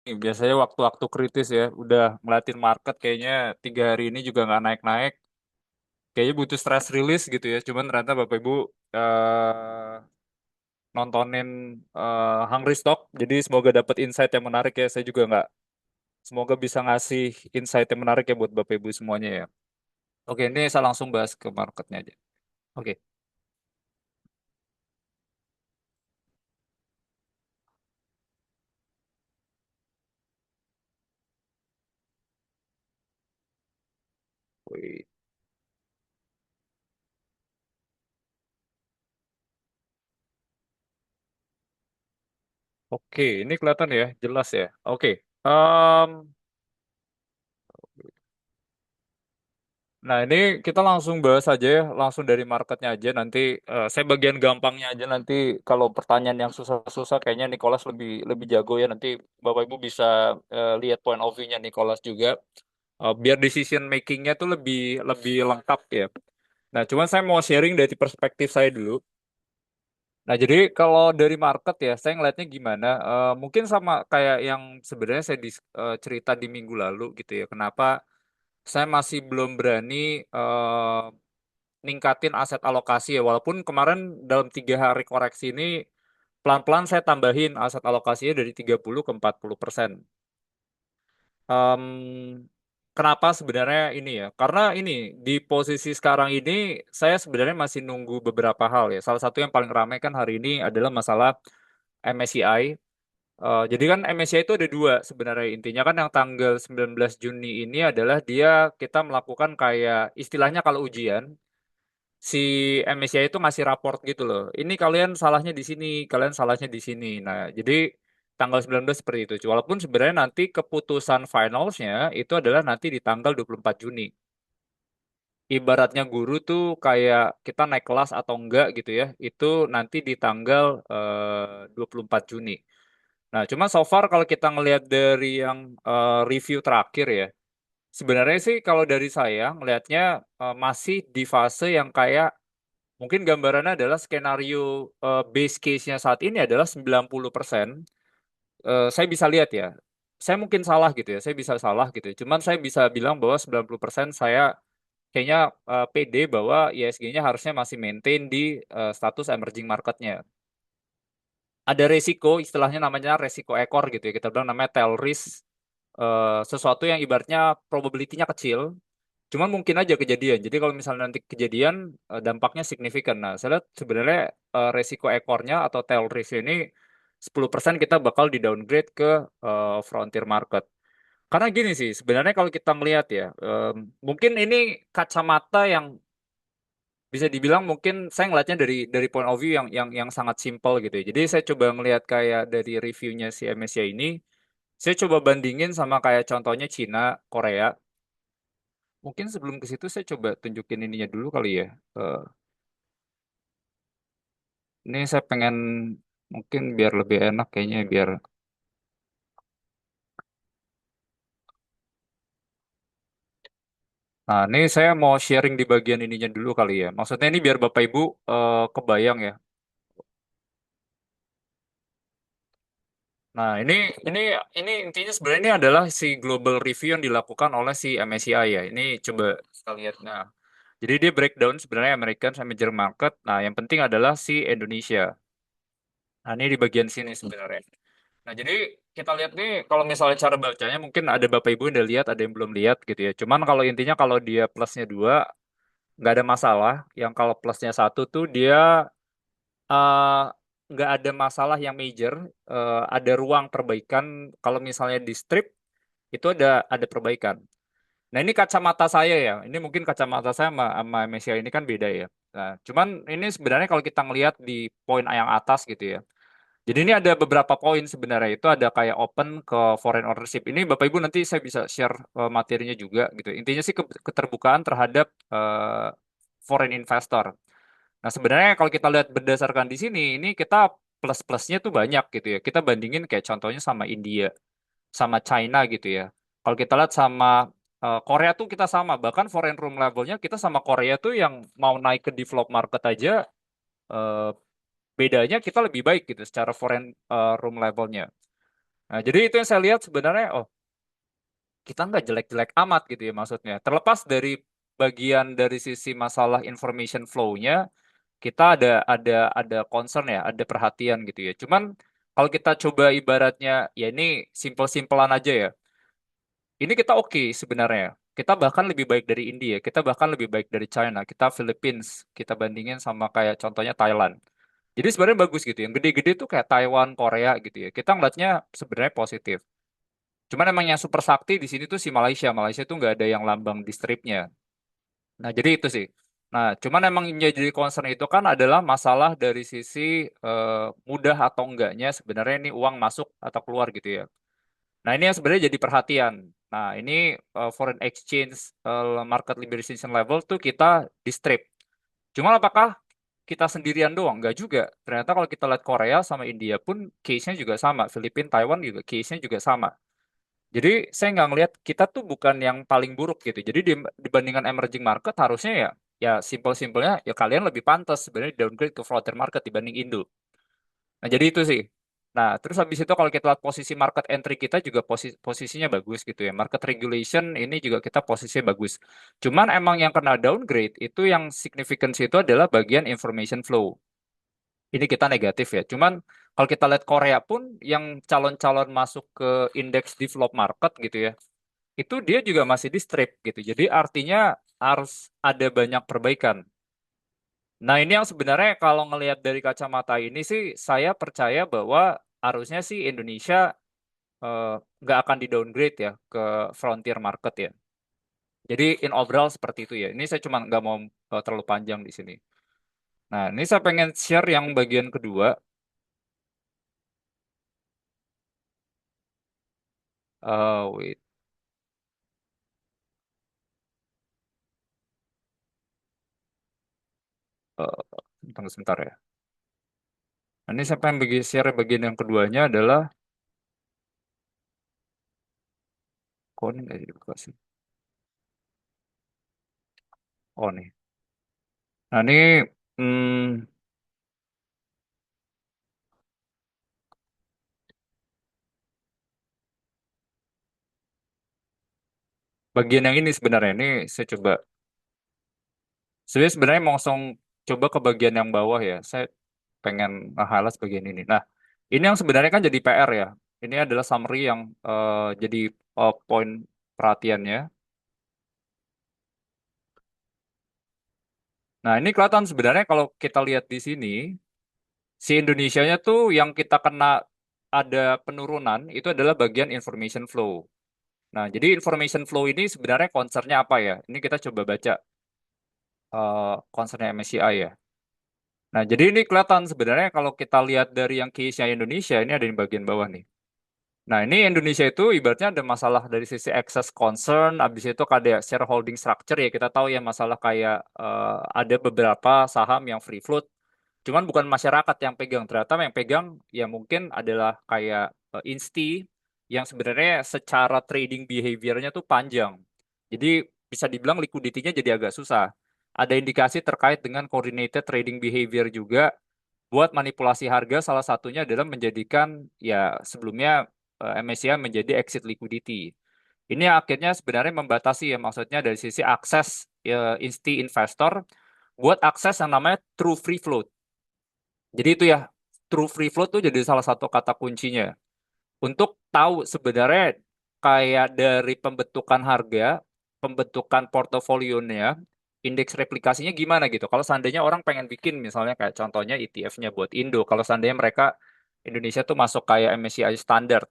biasanya waktu-waktu kritis ya, udah ngeliatin market kayaknya 3 hari ini juga nggak naik-naik. Kayaknya butuh stress release gitu ya. Cuman ternyata Bapak Ibu nontonin Hungry Stock. Jadi semoga dapat insight yang menarik ya. Saya juga nggak, semoga bisa ngasih insight yang menarik ya buat Bapak Ibu semuanya ya. Oke, ini saya langsung bahas ke marketnya aja. Oke. Wih. Oke, ini kelihatan ya, jelas ya. Oke. em, Nah, ini kita langsung bahas aja ya, langsung dari marketnya aja. Nanti saya bagian gampangnya aja. Nanti kalau pertanyaan yang susah-susah, kayaknya Nicholas lebih lebih jago ya. Nanti Bapak Ibu bisa lihat point of view-nya Nicholas juga. Biar decision making-nya tuh lebih lebih lengkap ya. Nah, cuman saya mau sharing dari perspektif saya dulu. Nah, jadi kalau dari market ya, saya ngelihatnya gimana? Mungkin sama kayak yang sebenarnya saya cerita di minggu lalu gitu ya. Kenapa saya masih belum berani ningkatin aset alokasi ya. Walaupun kemarin dalam 3 hari koreksi ini pelan-pelan saya tambahin aset alokasinya dari 30 ke 40%. Kenapa sebenarnya ini ya? Karena ini di posisi sekarang ini saya sebenarnya masih nunggu beberapa hal ya. Salah satu yang paling ramai kan hari ini adalah masalah MSCI. Jadi kan MSCI itu ada dua sebenarnya, intinya kan yang tanggal 19 Juni ini adalah dia kita melakukan kayak istilahnya kalau ujian si MSCI itu ngasih raport gitu loh. Ini kalian salahnya di sini, kalian salahnya di sini. Nah, jadi tanggal 19 seperti itu. Walaupun sebenarnya nanti keputusan finalsnya itu adalah nanti di tanggal 24 Juni. Ibaratnya guru tuh kayak kita naik kelas atau enggak gitu ya. Itu nanti di tanggal 24 Juni. Nah, cuma so far kalau kita ngelihat dari yang review terakhir ya, sebenarnya sih kalau dari saya ngelihatnya masih di fase yang kayak mungkin gambarannya adalah skenario base case-nya saat ini adalah 90%. Saya bisa lihat ya. Saya mungkin salah gitu ya. Saya bisa salah gitu ya. Cuman saya bisa bilang bahwa 90% saya kayaknya pede bahwa ISG-nya harusnya masih maintain di status emerging market-nya. Ada resiko, istilahnya namanya resiko ekor gitu ya. Kita bilang namanya tail risk. Sesuatu yang ibaratnya probability-nya kecil, cuman mungkin aja kejadian. Jadi kalau misalnya nanti kejadian, dampaknya signifikan. Nah, saya lihat sebenarnya resiko ekornya atau tail risk ini 10% kita bakal di downgrade ke frontier market. Karena gini sih, sebenarnya kalau kita melihat ya, mungkin ini kacamata yang bisa dibilang mungkin saya ngelihatnya dari point of view yang sangat simple gitu ya. Jadi saya coba ngelihat kayak dari reviewnya si MSCI ini, saya coba bandingin sama kayak contohnya Cina, Korea. Mungkin sebelum ke situ saya coba tunjukin ininya dulu kali ya. Eh, ini saya pengen mungkin biar lebih enak kayaknya biar. Nah, ini saya mau sharing di bagian ininya dulu kali ya. Maksudnya ini biar Bapak Ibu kebayang ya. Nah, ini ini intinya sebenarnya ini adalah si global review yang dilakukan oleh si MSCI ya. Ini coba kita lihat. Nah, jadi dia breakdown sebenarnya American sama emerging market. Nah, yang penting adalah si Indonesia. Nah, ini di bagian sini sebenarnya. Nah, jadi kita lihat nih kalau misalnya cara bacanya mungkin ada Bapak Ibu yang udah lihat, ada yang belum lihat gitu ya. Cuman kalau intinya kalau dia plusnya dua nggak ada masalah. Yang kalau plusnya satu tuh dia eh, nggak ada masalah yang major. Ada ruang perbaikan. Kalau misalnya di strip itu ada perbaikan. Nah, ini kacamata saya ya. Ini mungkin kacamata saya sama Mesia ini kan beda ya. Nah, cuman ini sebenarnya kalau kita ngelihat di poin yang atas gitu ya. Jadi ini ada beberapa poin sebenarnya itu ada kayak open ke foreign ownership. Ini Bapak Ibu nanti saya bisa share materinya juga gitu. Intinya sih keterbukaan terhadap foreign investor. Nah, sebenarnya kalau kita lihat berdasarkan di sini, ini kita plus-plusnya tuh banyak gitu ya. Kita bandingin kayak contohnya sama India, sama China gitu ya. Kalau kita lihat sama Korea tuh kita sama, bahkan foreign room levelnya kita sama Korea tuh yang mau naik ke develop market aja eh, bedanya kita lebih baik gitu secara foreign room levelnya. Nah, jadi itu yang saya lihat sebenarnya, oh kita nggak jelek-jelek amat gitu ya maksudnya. Terlepas dari bagian dari sisi masalah information flow-nya, kita ada concern ya, ada perhatian gitu ya. Cuman kalau kita coba ibaratnya, ya ini simpel-simpelan aja ya. Ini kita oke sebenarnya. Kita bahkan lebih baik dari India, kita bahkan lebih baik dari China, kita Philippines, kita bandingin sama kayak contohnya Thailand. Jadi sebenarnya bagus gitu. Yang gede-gede tuh kayak Taiwan, Korea gitu ya. Kita ngeliatnya sebenarnya positif. Cuman emang yang super sakti di sini tuh si Malaysia. Malaysia tuh nggak ada yang lambang di stripnya. Nah, jadi itu sih. Nah, cuman emang yang jadi concern itu kan adalah masalah dari sisi mudah atau enggaknya sebenarnya ini uang masuk atau keluar gitu ya. Nah, ini yang sebenarnya jadi perhatian. Nah, ini foreign exchange market liberalization level tuh kita di strip. Cuma apakah kita sendirian doang? Enggak juga. Ternyata kalau kita lihat Korea sama India pun case-nya juga sama. Filipina, Taiwan juga case-nya juga sama. Jadi saya nggak ngelihat kita tuh bukan yang paling buruk gitu. Jadi dibandingkan emerging market harusnya ya ya simpel-simpelnya ya kalian lebih pantas sebenarnya downgrade ke frontier market dibanding Indo. Nah jadi itu sih. Nah terus habis itu kalau kita lihat posisi market entry kita juga posisinya bagus gitu ya. Market regulation ini juga kita posisinya bagus. Cuman emang yang kena downgrade itu yang significance itu adalah bagian information flow. Ini kita negatif ya. Cuman kalau kita lihat Korea pun yang calon-calon masuk ke indeks developed market gitu ya itu dia juga masih di strip gitu. Jadi artinya harus ada banyak perbaikan. Nah, ini yang sebenarnya kalau ngelihat dari kacamata ini sih, saya percaya bahwa harusnya sih Indonesia eh, nggak akan di downgrade ya ke frontier market ya. Jadi in overall seperti itu ya. Ini saya cuma nggak mau terlalu panjang di sini. Nah, ini saya pengen share yang bagian kedua. Wait, tunggu sebentar ya. Nah, ini saya pengen share bagian yang keduanya adalah, kok ini nggak dibuka sih? Oh nih. Nah, ini hmm, bagian yang ini sebenarnya ini saya coba sebenarnya mau langsung coba ke bagian yang bawah ya. Saya pengen highlight bagian ini. Nah, ini yang sebenarnya kan jadi PR ya. Ini adalah summary yang jadi poin perhatiannya. Nah, ini kelihatan sebenarnya kalau kita lihat di sini, si Indonesianya tuh yang kita kena ada penurunan itu adalah bagian information flow. Nah, jadi information flow ini sebenarnya concernnya apa ya? Ini kita coba baca concernnya MSCI ya. Nah, jadi ini kelihatan sebenarnya kalau kita lihat dari yang case-nya Indonesia, ini ada di bagian bawah nih. Nah, ini Indonesia itu ibaratnya ada masalah dari sisi access concern, habis itu ada shareholding structure ya, kita tahu ya masalah kayak ada beberapa saham yang free float, cuman bukan masyarakat yang pegang, ternyata yang pegang ya mungkin adalah kayak insti yang sebenarnya secara trading behavior-nya tuh panjang. Jadi bisa dibilang liquidity-nya jadi agak susah. Ada indikasi terkait dengan coordinated trading behavior juga buat manipulasi harga salah satunya adalah menjadikan ya sebelumnya MSCI menjadi exit liquidity. Ini akhirnya sebenarnya membatasi ya maksudnya dari sisi akses ya, insti investor buat akses yang namanya true free float. Jadi itu ya true free float tuh jadi salah satu kata kuncinya untuk tahu sebenarnya kayak dari pembentukan harga, pembentukan portofolionya, indeks replikasinya gimana gitu. Kalau seandainya orang pengen bikin misalnya kayak contohnya ETF-nya buat Indo, kalau seandainya mereka Indonesia tuh masuk kayak MSCI standar.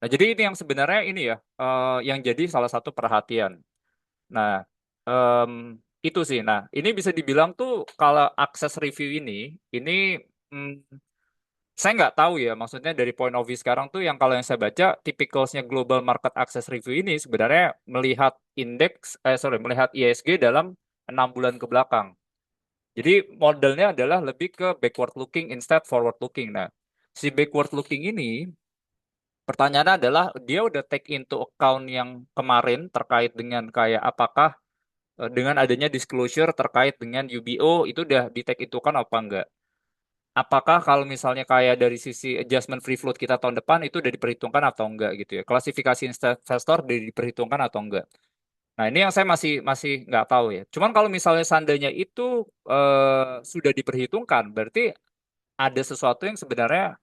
Nah, jadi ini yang sebenarnya ini ya yang jadi salah satu perhatian. Nah, em, itu sih. Nah, ini bisa dibilang tuh kalau akses review ini mm, saya nggak tahu ya, maksudnya dari point of view sekarang tuh yang kalau yang saya baca, typicalsnya Global Market Access Review ini sebenarnya melihat indeks, melihat ISG dalam 6 bulan ke belakang. Jadi modelnya adalah lebih ke backward looking instead forward looking. Nah, si backward looking ini, pertanyaannya adalah dia udah take into account yang kemarin terkait dengan kayak apakah dengan adanya disclosure terkait dengan UBO itu udah di take into account apa enggak? apakah kalau misalnya kayak dari sisi adjustment free float kita tahun depan itu udah diperhitungkan atau enggak gitu ya. Klasifikasi investor udah diperhitungkan atau enggak. Nah, ini yang saya masih masih nggak tahu ya. Cuman kalau misalnya seandainya itu sudah diperhitungkan, berarti ada sesuatu yang sebenarnya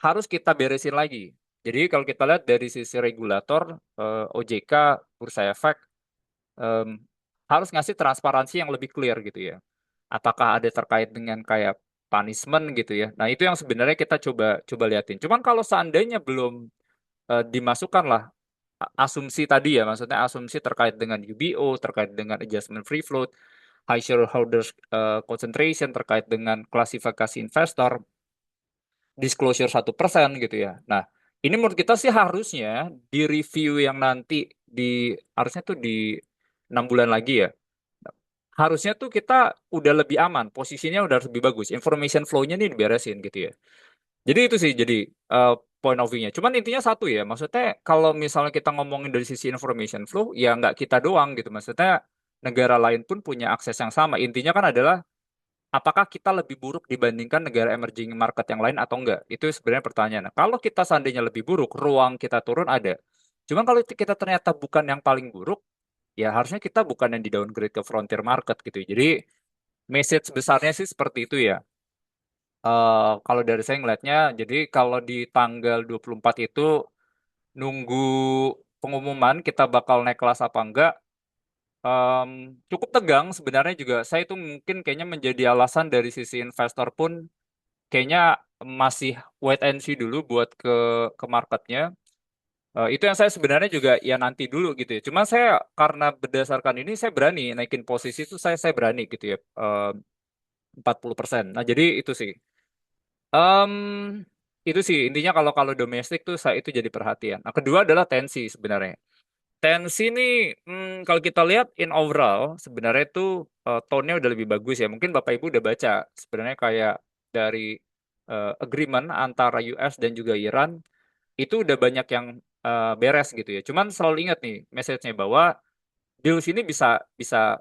harus kita beresin lagi. Jadi kalau kita lihat dari sisi regulator, OJK, Bursa Efek, em, harus ngasih transparansi yang lebih clear gitu ya. Apakah ada terkait dengan kayak punishment gitu ya. Nah, itu yang sebenarnya kita coba coba liatin. Cuman kalau seandainya belum dimasukkan lah asumsi tadi ya, maksudnya asumsi terkait dengan UBO, terkait dengan adjustment free float, high shareholders concentration, terkait dengan klasifikasi investor, disclosure 1% gitu ya. Nah, ini menurut kita sih harusnya di review yang nanti harusnya tuh di 6 bulan lagi ya. Harusnya tuh kita udah lebih aman, posisinya udah lebih bagus, information flow-nya nih diberesin gitu ya. Jadi itu sih jadi eh, point of view-nya. Cuman intinya satu ya, maksudnya kalau misalnya kita ngomongin dari sisi information flow, ya nggak kita doang gitu. Maksudnya negara lain pun punya akses yang sama. Intinya kan adalah apakah kita lebih buruk dibandingkan negara emerging market yang lain atau enggak? Itu sebenarnya pertanyaan. Nah, kalau kita seandainya lebih buruk, ruang kita turun ada. Cuman kalau kita ternyata bukan yang paling buruk, ya harusnya kita bukan yang di downgrade ke frontier market gitu. Jadi message besarnya sih seperti itu ya. Kalau dari saya ngelihatnya, jadi kalau di tanggal 24 itu nunggu pengumuman kita bakal naik kelas apa enggak, cukup tegang sebenarnya juga. Saya itu mungkin kayaknya menjadi alasan dari sisi investor pun kayaknya masih wait and see dulu buat ke marketnya. Itu yang saya sebenarnya juga ya nanti dulu gitu ya. Cuma saya karena berdasarkan ini saya berani naikin posisi itu saya berani gitu ya. 40%. Nah, jadi itu sih. Em, itu sih intinya kalau kalau domestik tuh saya itu jadi perhatian. Nah, kedua adalah tensi sebenarnya. Tensi nih kalau kita lihat in overall sebenarnya itu tone-nya udah lebih bagus ya. Mungkin Bapak Ibu udah baca sebenarnya kayak dari agreement antara US dan juga Iran itu udah banyak yang beres gitu ya. Cuman selalu ingat nih message-nya bahwa deals ini bisa bisa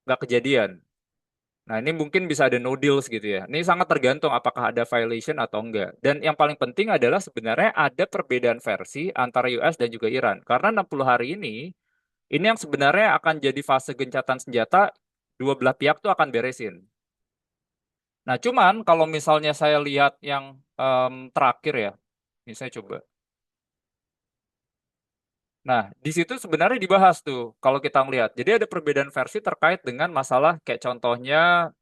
nggak kejadian. Nah, ini mungkin bisa ada no deals gitu ya. Ini sangat tergantung apakah ada violation atau enggak. Dan yang paling penting adalah sebenarnya ada perbedaan versi antara US dan juga Iran. Karena 60 hari ini yang sebenarnya akan jadi fase gencatan senjata, dua belah pihak tuh akan beresin. Nah, cuman kalau misalnya saya lihat yang terakhir ya, ini saya coba. Nah, di situ sebenarnya dibahas tuh kalau kita ngelihat. Jadi ada perbedaan versi terkait dengan masalah kayak contohnya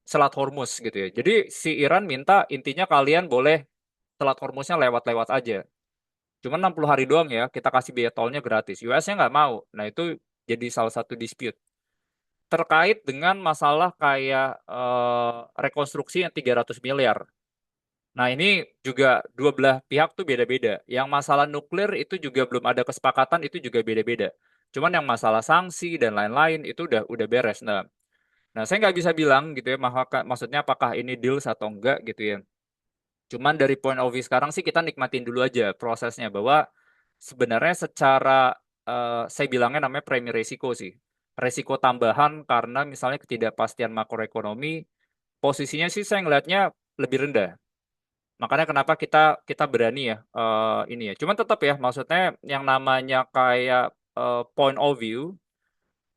Selat Hormuz gitu ya. Jadi si Iran minta intinya kalian boleh Selat Hormuznya lewat-lewat aja. Cuma 60 hari doang ya, kita kasih biaya tolnya gratis. US-nya nggak mau. Nah, itu jadi salah satu dispute. Terkait dengan masalah kayak rekonstruksi yang 300 miliar. Nah, ini juga dua belah pihak tuh beda-beda. Yang masalah nuklir itu juga belum ada kesepakatan, itu juga beda-beda. Cuman yang masalah sanksi dan lain-lain itu udah beres. Nah, saya nggak bisa bilang gitu ya, maksudnya apakah ini deals atau enggak gitu ya. Cuman dari point of view sekarang sih kita nikmatin dulu aja prosesnya bahwa sebenarnya secara saya bilangnya namanya premi resiko sih. Resiko tambahan karena misalnya ketidakpastian makroekonomi, posisinya sih saya ngelihatnya lebih rendah. Makanya kenapa kita kita berani ya ini ya. Cuman tetap ya maksudnya yang namanya kayak point of view,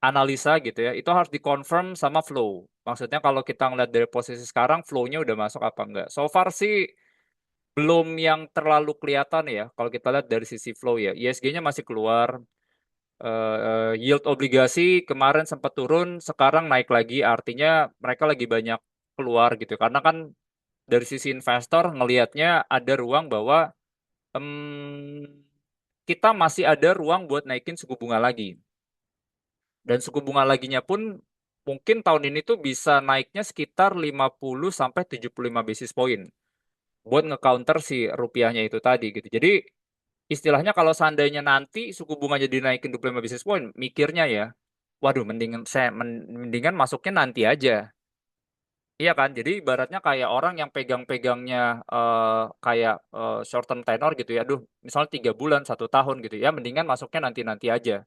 analisa gitu ya, itu harus dikonfirm sama flow. Maksudnya kalau kita ngeliat dari posisi sekarang flow-nya udah masuk apa enggak. So far sih belum yang terlalu kelihatan ya kalau kita lihat dari sisi flow ya. ISG-nya masih keluar, yield obligasi kemarin sempat turun, sekarang naik lagi, artinya mereka lagi banyak keluar gitu. Karena kan dari sisi investor ngelihatnya ada ruang bahwa kita masih ada ruang buat naikin suku bunga lagi. Dan suku bunga laginya pun mungkin tahun ini tuh bisa naiknya sekitar 50 sampai 75 basis point buat nge-counter si rupiahnya itu tadi gitu. Jadi istilahnya kalau seandainya nanti suku bunganya dinaikin 25 basis point, mikirnya ya, waduh mendingan masuknya nanti aja. Iya kan? Jadi ibaratnya kayak orang yang pegang-pegangnya kayak short term tenor gitu ya. Aduh, misalnya 3 bulan, 1 tahun gitu ya. Mendingan masuknya nanti-nanti aja.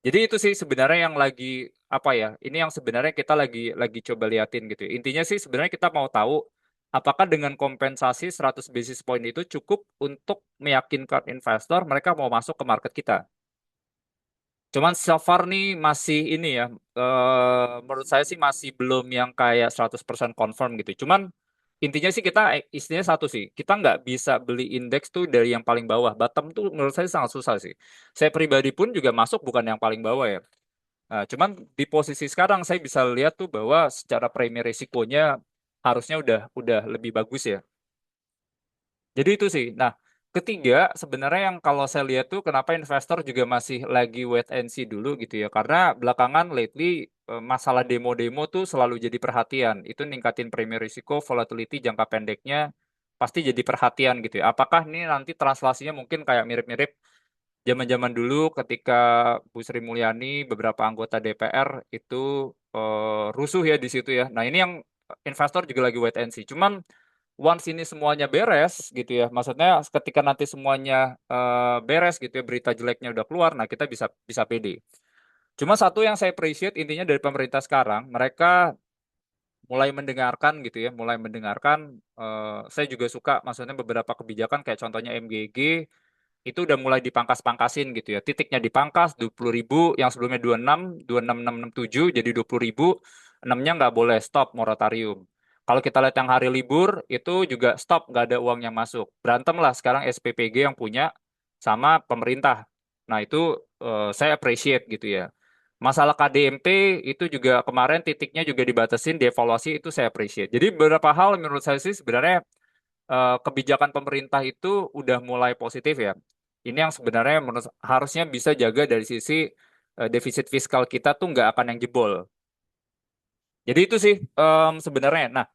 Jadi itu sih sebenarnya yang lagi apa ya? Ini yang sebenarnya kita lagi coba liatin gitu ya. Intinya sih sebenarnya kita mau tahu apakah dengan kompensasi 100 basis point itu cukup untuk meyakinkan investor mereka mau masuk ke market kita? Cuman so far nih masih ini ya, menurut saya sih masih belum yang kayak 100% confirm gitu. Cuman intinya sih kita istilahnya satu sih, kita nggak bisa beli indeks tuh dari yang paling bawah. Bottom tuh menurut saya sangat susah sih. Saya pribadi pun juga masuk bukan yang paling bawah ya. Nah, cuman di posisi sekarang saya bisa lihat tuh bahwa secara premi risikonya harusnya udah lebih bagus ya. Jadi itu sih. Nah, ketiga sebenarnya yang kalau saya lihat tuh kenapa investor juga masih lagi wait and see dulu gitu ya. Karena belakangan lately masalah demo-demo tuh selalu jadi perhatian. Itu ningkatin premi risiko, volatility jangka pendeknya pasti jadi perhatian gitu ya. Apakah ini nanti translasinya mungkin kayak mirip-mirip zaman-zaman dulu ketika Bu Sri Mulyani beberapa anggota DPR itu rusuh ya di situ ya. Nah, ini yang investor juga lagi wait and see. Cuman once ini semuanya beres gitu ya, maksudnya ketika nanti semuanya beres gitu ya, berita jeleknya udah keluar, nah kita bisa bisa pede. Cuma satu yang saya appreciate intinya dari pemerintah sekarang, mereka mulai mendengarkan gitu ya, mulai mendengarkan. Saya juga suka, maksudnya beberapa kebijakan kayak contohnya MGG itu udah mulai dipangkas-pangkasin gitu ya. Titiknya dipangkas 20.000, yang sebelumnya 26, 26.667 jadi 20.000, 6-nya nggak boleh stop moratorium. Kalau kita lihat yang hari libur, itu juga stop, nggak ada uang yang masuk. Berantem lah sekarang SPPG yang punya sama pemerintah. Nah itu saya appreciate gitu ya. Masalah KDMP itu juga kemarin titiknya juga dibatasin, dievaluasi itu saya appreciate. Jadi beberapa hal menurut saya sih sebenarnya kebijakan pemerintah itu udah mulai positif ya. Ini yang sebenarnya menurut harusnya bisa jaga dari sisi defisit fiskal kita tuh nggak akan yang jebol. Jadi itu sih sebenarnya. Nah,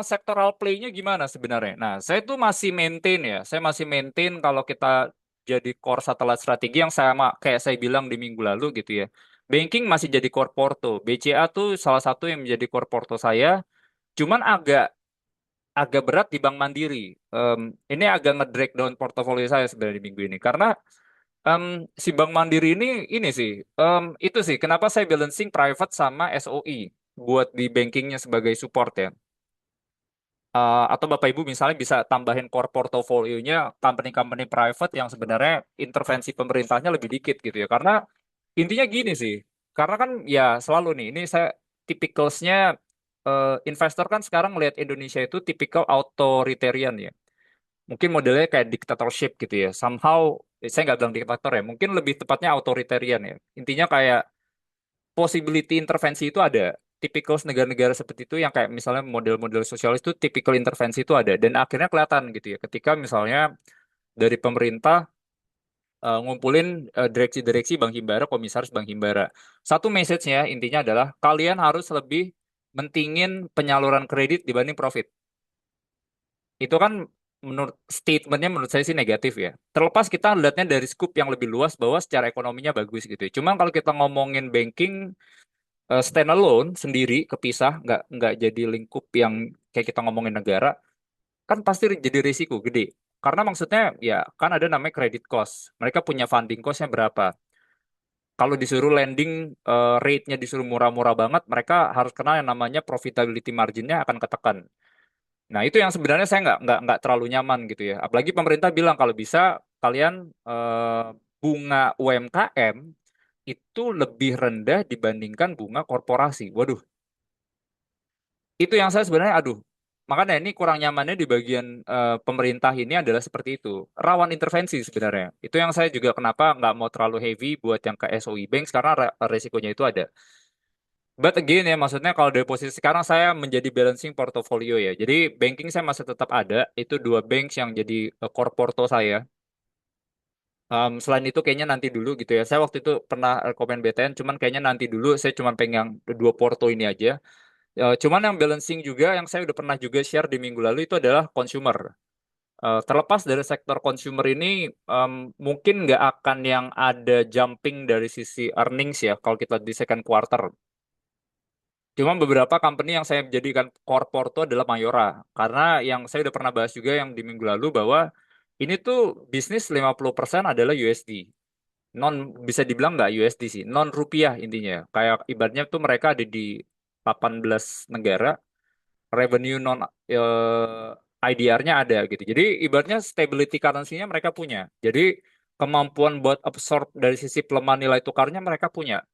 sektoral play-nya gimana sebenarnya? Nah, saya tuh masih maintain ya. Saya masih maintain kalau kita jadi core satelit strategi yang sama kayak saya bilang di minggu lalu gitu ya. Banking masih jadi core porto. BCA tuh salah satu yang menjadi core porto saya. Cuman agak agak berat di Bank Mandiri. Em, ini agak nge-drag down portofolio saya sebenarnya di minggu ini karena em, si Bank Mandiri ini sih itu sih kenapa saya balancing private sama SOE buat di bankingnya sebagai support ya. Atau Bapak Ibu misalnya bisa tambahin core portofolionya company-company private yang sebenarnya intervensi pemerintahnya lebih dikit gitu ya. Karena intinya gini sih, karena kan ya selalu nih, ini saya typicalsnya investor kan sekarang melihat Indonesia itu tipikal authoritarian ya. Mungkin modelnya kayak dictatorship gitu ya. Somehow, saya nggak bilang diktator ya, mungkin lebih tepatnya authoritarian ya. Intinya kayak possibility intervensi itu ada. Tipikal negara-negara seperti itu yang kayak misalnya model-model sosialis itu tipikal intervensi itu ada. Dan akhirnya kelihatan gitu ya. Ketika misalnya dari pemerintah ngumpulin direksi-direksi Bank Himbara, komisaris Bank Himbara. Satu message-nya intinya adalah kalian harus lebih mentingin penyaluran kredit dibanding profit. Itu kan menurut statementnya menurut saya sih negatif ya. Terlepas kita lihatnya dari scoop yang lebih luas bahwa secara ekonominya bagus gitu ya. Cuman kalau kita ngomongin banking standalone sendiri kepisah nggak jadi lingkup yang kayak kita ngomongin negara kan pasti jadi risiko gede. Karena maksudnya ya kan ada namanya credit cost. Mereka punya funding cost-nya berapa. Kalau disuruh lending rate-nya disuruh murah-murah banget, mereka harus kenal yang namanya profitability margin-nya akan ketekan. Nah, itu yang sebenarnya saya nggak terlalu nyaman gitu ya. Apalagi pemerintah bilang kalau bisa kalian bunga UMKM itu lebih rendah dibandingkan bunga korporasi. Waduh, itu yang saya sebenarnya aduh. Makanya ini kurang nyamannya di bagian pemerintah ini adalah seperti itu. Rawan intervensi sebenarnya. Itu yang saya juga kenapa nggak mau terlalu heavy buat yang ke SOE Banks karena resikonya itu ada. But again ya, maksudnya kalau dari posisi sekarang saya menjadi balancing portofolio ya. Jadi banking saya masih tetap ada. Itu dua banks yang jadi core porto saya. Selain itu kayaknya nanti dulu gitu ya. Saya waktu itu pernah rekomen BTN, cuman kayaknya nanti dulu saya cuma pengen dua porto ini aja. Cuman yang balancing juga yang saya udah pernah juga share di minggu lalu itu adalah consumer. Terlepas dari sektor consumer ini, mungkin nggak akan yang ada jumping dari sisi earnings ya kalau kita di second quarter. Cuma beberapa company yang saya jadikan core porto adalah Mayora. Karena yang saya udah pernah bahas juga yang di minggu lalu bahwa ini tuh bisnis 50% adalah USD. Non bisa dibilang nggak USD sih, non rupiah intinya. Kayak ibaratnya tuh mereka ada di 18 negara revenue non IDR-nya ada gitu. Jadi ibaratnya stability currency-nya mereka punya. Jadi kemampuan buat absorb dari sisi pelemahan nilai tukarnya mereka punya.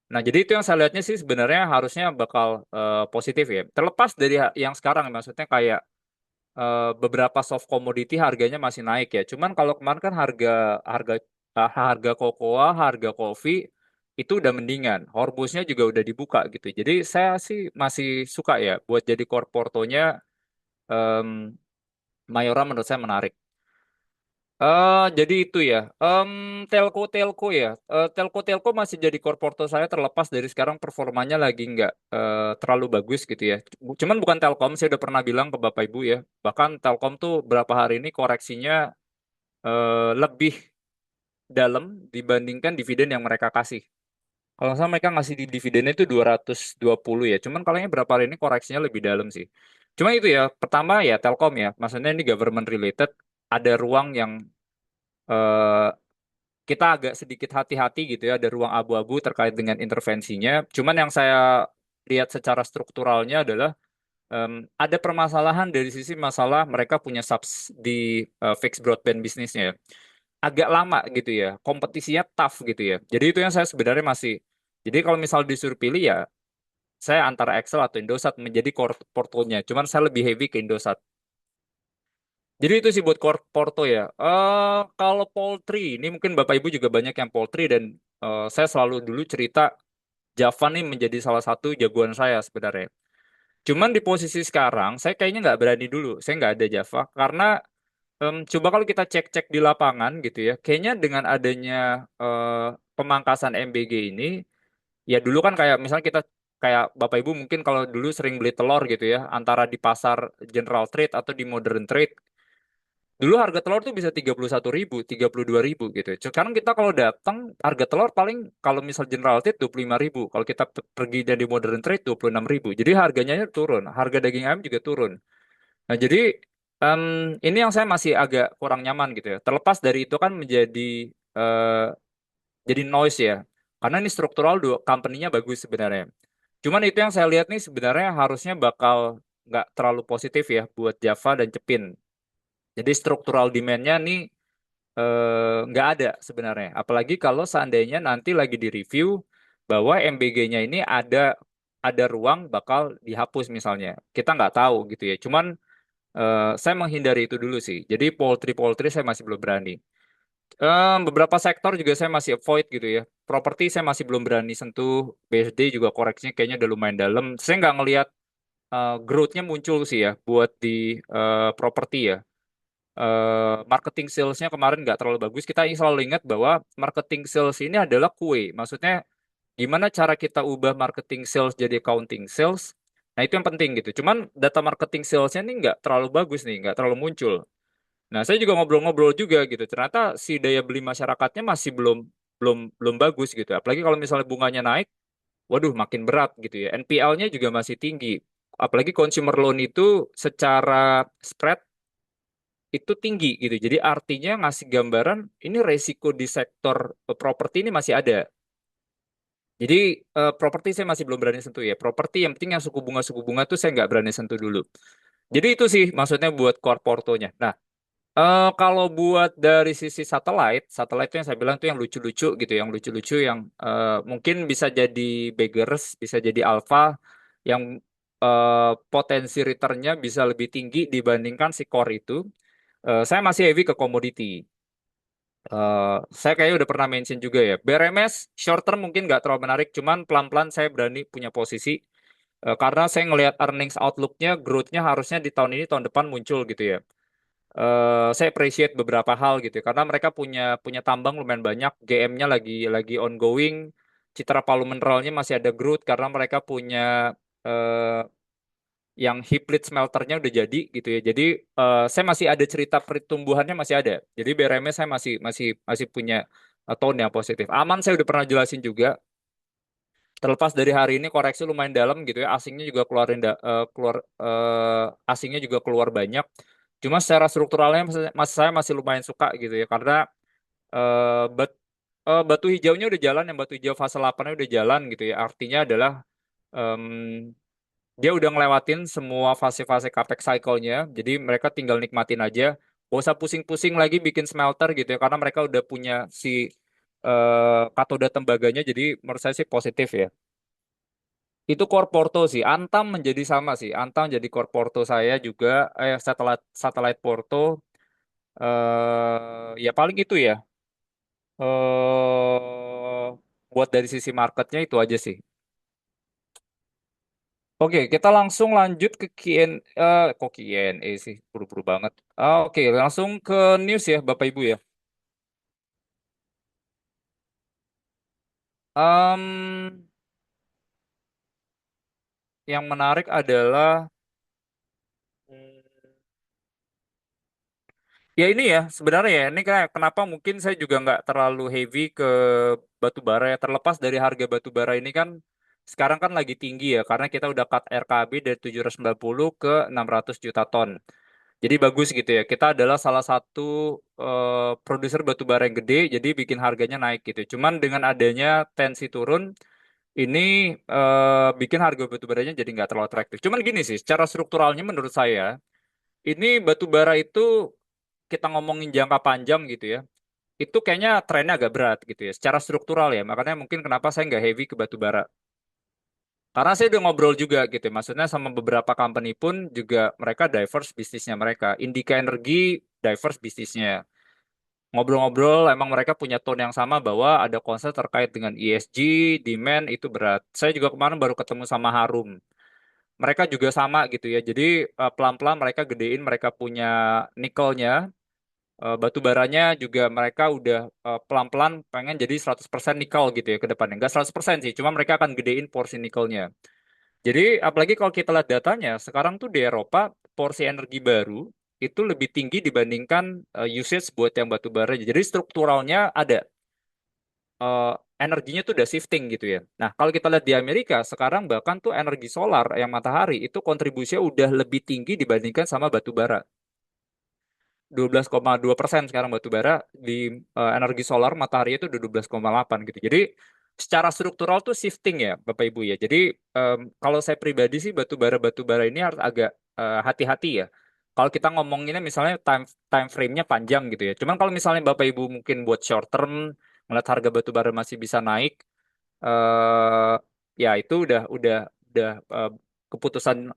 Nah, jadi itu yang saya lihatnya sih sebenarnya harusnya bakal positif ya. Terlepas dari yang sekarang, maksudnya kayak beberapa soft commodity harganya masih naik ya. Cuman kalau kemarin kan harga harga harga kokoa, harga kopi itu udah mendingan. Hormusnya juga udah dibuka gitu. Jadi saya sih masih suka ya buat jadi core portonya em, Mayora menurut saya menarik. Jadi itu ya, telco-telco ya, telco-telco masih jadi core porto saya terlepas dari sekarang performanya lagi nggak terlalu bagus gitu ya. Cuman bukan Telkom, saya udah pernah bilang ke Bapak Ibu ya, bahkan Telkom tuh berapa hari ini koreksinya lebih dalam dibandingkan dividen yang mereka kasih. Kalau nggak salah mereka ngasih di dividennya itu 220 ya, cuman kalau ini berapa hari ini koreksinya lebih dalam sih. Cuma itu ya, pertama ya Telkom ya, maksudnya ini government related, ada ruang yang eh, kita agak sedikit hati-hati gitu ya, ada ruang abu-abu terkait dengan intervensinya. Cuman yang saya lihat secara strukturalnya adalah ada permasalahan dari sisi masalah mereka punya subs di fixed broadband bisnisnya. Agak lama gitu ya, kompetisinya tough gitu ya. Jadi itu yang saya sebenarnya masih. Jadi kalau misal disuruh pilih ya, saya antara Excel atau Indosat menjadi core portonya. Cuman saya lebih heavy ke Indosat. Jadi itu sih buat Porto ya. Kalau poultry, ini mungkin Bapak Ibu juga banyak yang poultry dan saya selalu dulu cerita Java nih menjadi salah satu jagoan saya sebenarnya. Cuman di posisi sekarang, saya kayaknya nggak berani dulu. Saya nggak ada Java karena coba kalau kita cek-cek di lapangan gitu ya, kayaknya dengan adanya pemangkasan MBG ini, ya dulu kan kayak misalnya kita kayak Bapak Ibu mungkin kalau dulu sering beli telur gitu ya, antara di pasar General Trade atau di Modern Trade. Dulu harga telur tuh bisa 31.000, 32.000 gitu. Sekarang kita kalau datang harga telur paling kalau misal General Trade 25.000. Kalau kita pergi dari Modern Trade 26.000. Jadi harganya turun. Harga daging ayam juga turun. Nah jadi em, ini yang saya masih agak kurang nyaman gitu ya. Terlepas dari itu kan menjadi eh, jadi noise ya. Karena ini struktural dua company-nya bagus sebenarnya. Cuman itu yang saya lihat nih sebenarnya harusnya bakal nggak terlalu positif ya buat Java dan Cepin. Jadi struktural demand-nya nih nggak ada sebenarnya. Apalagi kalau seandainya nanti lagi di review bahwa MBG-nya ini ada ruang bakal dihapus misalnya. Kita nggak tahu gitu ya. Cuman saya menghindari itu dulu sih. Jadi poultry saya masih belum berani. Beberapa sektor juga saya masih avoid gitu ya. Properti saya masih belum berani sentuh. BSD juga koreksinya kayaknya udah lumayan dalam. Saya nggak ngelihat growth-nya muncul sih ya buat di properti ya. Marketing sales-nya kemarin nggak terlalu bagus. Kita selalu ingat bahwa marketing sales ini adalah kue. Maksudnya gimana cara kita ubah marketing sales jadi accounting sales. Nah itu yang penting gitu. Cuman data marketing sales-nya ini nggak terlalu bagus nih, nggak terlalu muncul. Nah saya juga ngobrol-ngobrol juga gitu. Ternyata si daya beli masyarakatnya masih belum belum belum bagus gitu. Apalagi kalau misalnya bunganya naik, waduh makin berat gitu ya. NPL-nya juga masih tinggi. Apalagi consumer loan itu secara spread itu tinggi gitu. Jadi artinya ngasih gambaran ini resiko di sektor properti ini masih ada. Jadi properti saya masih belum berani sentuh ya. Properti yang penting yang suku bunga tuh saya nggak berani sentuh dulu. Jadi itu sih maksudnya buat core portonya. Nah, kalau buat dari sisi satelit itu yang saya bilang tuh yang lucu-lucu gitu, yang lucu-lucu yang mungkin bisa jadi beggars, bisa jadi alpha, yang potensi returnnya bisa lebih tinggi dibandingkan si core itu. Saya masih heavy ke komoditi. Saya kayaknya udah pernah mention juga ya. BRMS short term mungkin nggak terlalu menarik, cuman pelan-pelan saya berani punya posisi. Karena saya ngelihat earnings outlook-nya, growth-nya harusnya di tahun ini, tahun depan muncul gitu ya. Saya appreciate beberapa hal gitu ya, karena mereka punya punya tambang lumayan banyak, GM-nya lagi ongoing, Citra Palu Mineralnya masih ada growth karena mereka punya eh, yang heap leach smelternya udah jadi gitu ya. Jadi saya masih ada cerita pertumbuhannya masih ada. Jadi BRM saya masih masih masih punya tone yang positif. Aman saya udah pernah jelasin juga. Terlepas dari hari ini koreksi lumayan dalam gitu ya. Asingnya juga keluar asingnya juga keluar banyak. Cuma secara strukturalnya saya masih lumayan suka gitu ya karena eh, bat, batu hijaunya udah jalan, yang batu hijau fase 8-nya udah jalan gitu ya. Artinya adalah em, Dia udah ngelewatin semua fase-fase capex cycle-nya, jadi mereka tinggal nikmatin aja. Gak usah pusing-pusing lagi bikin smelter gitu ya, karena mereka udah punya si katoda tembaganya, jadi menurut saya sih positif ya. Itu core Porto sih. Antam menjadi sama sih. Antam jadi core Porto saya juga. Satelit satelit Porto. Ya paling itu ya. Buat dari sisi marketnya itu aja sih. Oke, kita langsung lanjut ke kok Q&A sih, buru-buru banget. Oke, langsung ke news ya, Bapak Ibu ya. Em, yang menarik adalah ya ini ya, sebenarnya ya, ini kayak kenapa mungkin saya juga nggak terlalu heavy ke batu bara ya, terlepas dari harga batu bara ini kan sekarang kan lagi tinggi ya, karena kita udah cut RKB dari 790 ke 600 juta ton. Jadi bagus gitu ya, kita adalah salah satu produser batu bara yang gede, jadi bikin harganya naik gitu. Cuman dengan adanya tensi turun, ini bikin harga batu baranya jadi nggak terlalu atraktif. Cuman gini sih, secara strukturalnya menurut saya, ini batu bara itu kita ngomongin jangka panjang gitu ya, itu kayaknya trennya agak berat gitu ya, secara struktural ya. Makanya mungkin kenapa saya nggak heavy ke batu bara. Karena saya udah ngobrol juga gitu, ya. Maksudnya sama beberapa company pun juga mereka diverse bisnisnya mereka. Indika Energi diverse bisnisnya. Ngobrol-ngobrol, emang mereka punya tone yang sama bahwa ada konsep terkait dengan ESG, demand itu berat. Saya juga kemarin baru ketemu sama Harum. Mereka juga sama gitu ya. Jadi pelan-pelan mereka gedein, mereka punya nikelnya, batu baranya juga mereka udah pelan-pelan pengen jadi 100% nikel gitu ya ke depannya. Nggak 100% sih, cuma mereka akan gedein porsi nikelnya. Jadi apalagi kalau kita lihat datanya, sekarang tuh di Eropa porsi energi baru itu lebih tinggi dibandingkan usage buat yang batu bara. Jadi strukturalnya ada, eh, energinya tuh udah shifting gitu ya. Nah, kalau kita lihat di Amerika sekarang bahkan tuh energi solar yang matahari itu kontribusinya udah lebih tinggi dibandingkan sama batu bara. 12,2% sekarang batu bara di energi solar matahari itu udah 12,8 gitu. Jadi secara struktural tuh shifting ya Bapak Ibu ya. Jadi kalau saya pribadi sih batu bara ini harus agak hati-hati ya. Kalau kita ngomonginnya misalnya time frame-nya panjang gitu ya. Cuman kalau misalnya Bapak Ibu mungkin buat short term melihat harga batu bara masih bisa naik, eh ya itu udah keputusan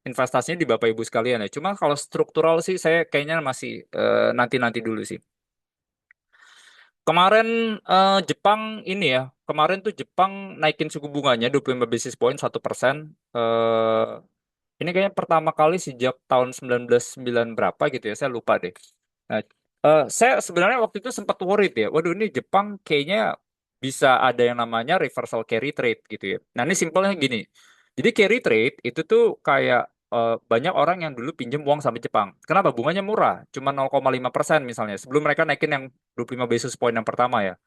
investasinya di Bapak Ibu sekalian ya. Cuma kalau struktural sih saya kayaknya masih nanti-nanti dulu sih. Kemarin Jepang ini ya, kemarin tuh Jepang naikin suku bunganya 25 basis point 1%. Ini kayaknya pertama kali sejak tahun 1909 berapa gitu ya, saya lupa deh. Nah, saya sebenarnya waktu itu sempat worried ya. Waduh, ini Jepang kayaknya bisa ada yang namanya reversal carry trade gitu ya. Nah, ini simpelnya gini. Jadi carry trade itu tuh kayak banyak orang yang dulu pinjem uang sama Jepang. Kenapa? Bunganya murah, cuma 0,5% misalnya. Sebelum mereka naikin yang 25 basis point yang pertama ya.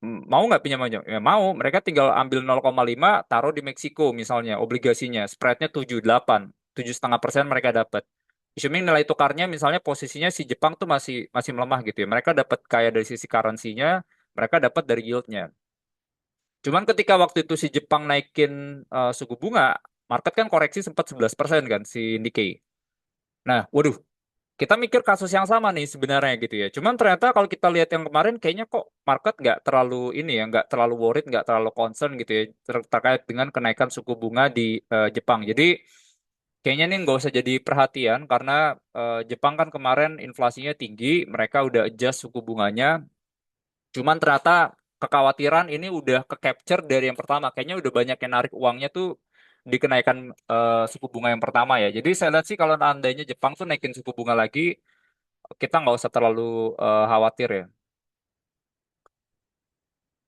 Mau nggak pinjam aja? Ya mau. Mereka tinggal ambil 0,5, taruh di Meksiko misalnya, obligasinya. Spreadnya 7,8. 7,5% mereka dapat. Assuming nilai tukarnya misalnya posisinya si Jepang tuh masih masih melemah gitu ya. Mereka dapat kayak dari sisi currency-nya, mereka dapat dari yield-nya. Cuman ketika waktu itu si Jepang naikin suku bunga, market kan koreksi sempat 11% kan si Nikkei. Nah, waduh, kita mikir kasus yang sama nih sebenarnya gitu ya. Cuman ternyata kalau kita lihat yang kemarin kayaknya kok market nggak terlalu ini ya, nggak terlalu worried, nggak terlalu concern gitu ya terkait dengan kenaikan suku bunga di Jepang. Jadi kayaknya ini nggak usah jadi perhatian karena Jepang kan kemarin inflasinya tinggi, mereka udah adjust suku bunganya. Cuman ternyata kekhawatiran ini udah ke capture dari yang pertama. Kayaknya udah banyak yang narik uangnya tuh dikenaikan suku bunga yang pertama ya. Jadi saya lihat sih kalau andainya Jepang tuh naikin suku bunga lagi, kita nggak usah terlalu khawatir ya.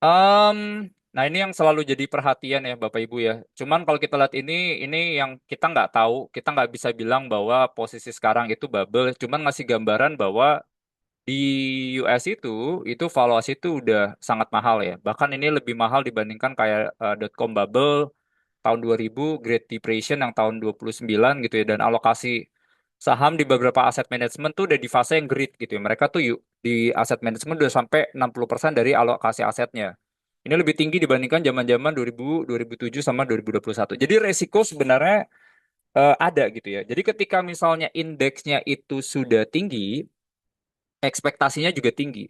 Em, nah ini yang selalu jadi perhatian ya Bapak Ibu ya. Cuman kalau kita lihat ini yang kita nggak tahu, kita nggak bisa bilang bahwa posisi sekarang itu bubble. Cuman ngasih gambaran bahwa di US itu valuasi itu udah sangat mahal ya. Bahkan ini lebih mahal dibandingkan kayak dot-com bubble tahun 2000, Great Depression yang tahun 29 gitu ya. Dan alokasi saham di beberapa aset manajemen tuh udah di fase yang great gitu ya. Mereka tuh di aset manajemen udah sampai 60% dari alokasi asetnya. Ini lebih tinggi dibandingkan zaman-zaman 2007 sama 2021. Jadi resiko sebenarnya ada gitu ya. Jadi ketika misalnya indeksnya itu sudah tinggi, ekspektasinya juga tinggi.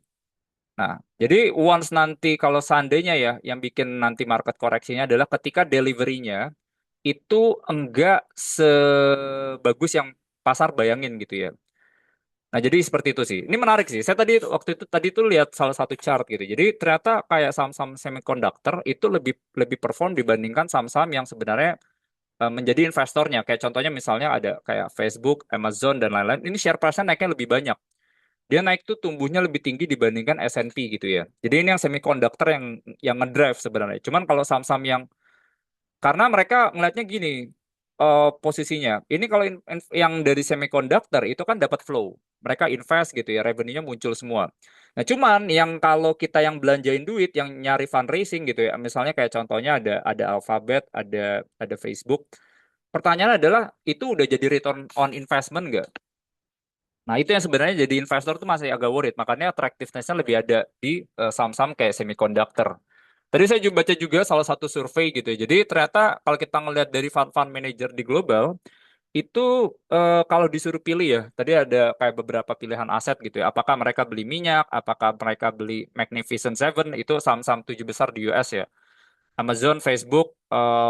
Nah, jadi once nanti kalau seandainya ya yang bikin nanti market koreksinya adalah ketika deliverynya itu enggak sebagus yang pasar bayangin gitu ya. Nah, jadi seperti itu sih. Ini menarik sih. Saya tadi waktu itu tadi tuh lihat salah satu chart gitu. Jadi ternyata kayak saham-saham semiconductor itu lebih lebih perform dibandingkan saham-saham yang sebenarnya menjadi investornya. Kayak contohnya misalnya ada kayak Facebook, Amazon dan lain-lain. Ini share price-nya naiknya lebih banyak. Dia naik tuh tumbuhnya lebih tinggi dibandingkan S&P gitu ya. Jadi ini yang semiconductor yang ngedrive sebenarnya. Cuman kalau saham-saham yang karena mereka ngelihatnya gini posisinya. Ini kalau yang dari semiconductor itu kan dapat flow. Mereka invest gitu ya, revenue-nya muncul semua. Nah, cuman yang kalau kita yang belanjain duit, yang nyari fundraising gitu ya, misalnya kayak contohnya ada Alphabet, ada Facebook. Pertanyaannya adalah itu udah jadi return on investment nggak? Nah, itu yang sebenarnya jadi investor tuh masih agak worried. Makanya attractiveness-nya lebih ada di saham-saham kayak semiconductor. Tadi saya juga baca juga salah satu survei gitu ya. Jadi ternyata kalau kita ngelihat dari fund-fund manager di global, itu kalau disuruh pilih ya, tadi ada kayak beberapa pilihan aset gitu ya. Apakah mereka beli minyak, apakah mereka beli Magnificent Seven, itu saham-saham tujuh besar di US ya. Amazon, Facebook,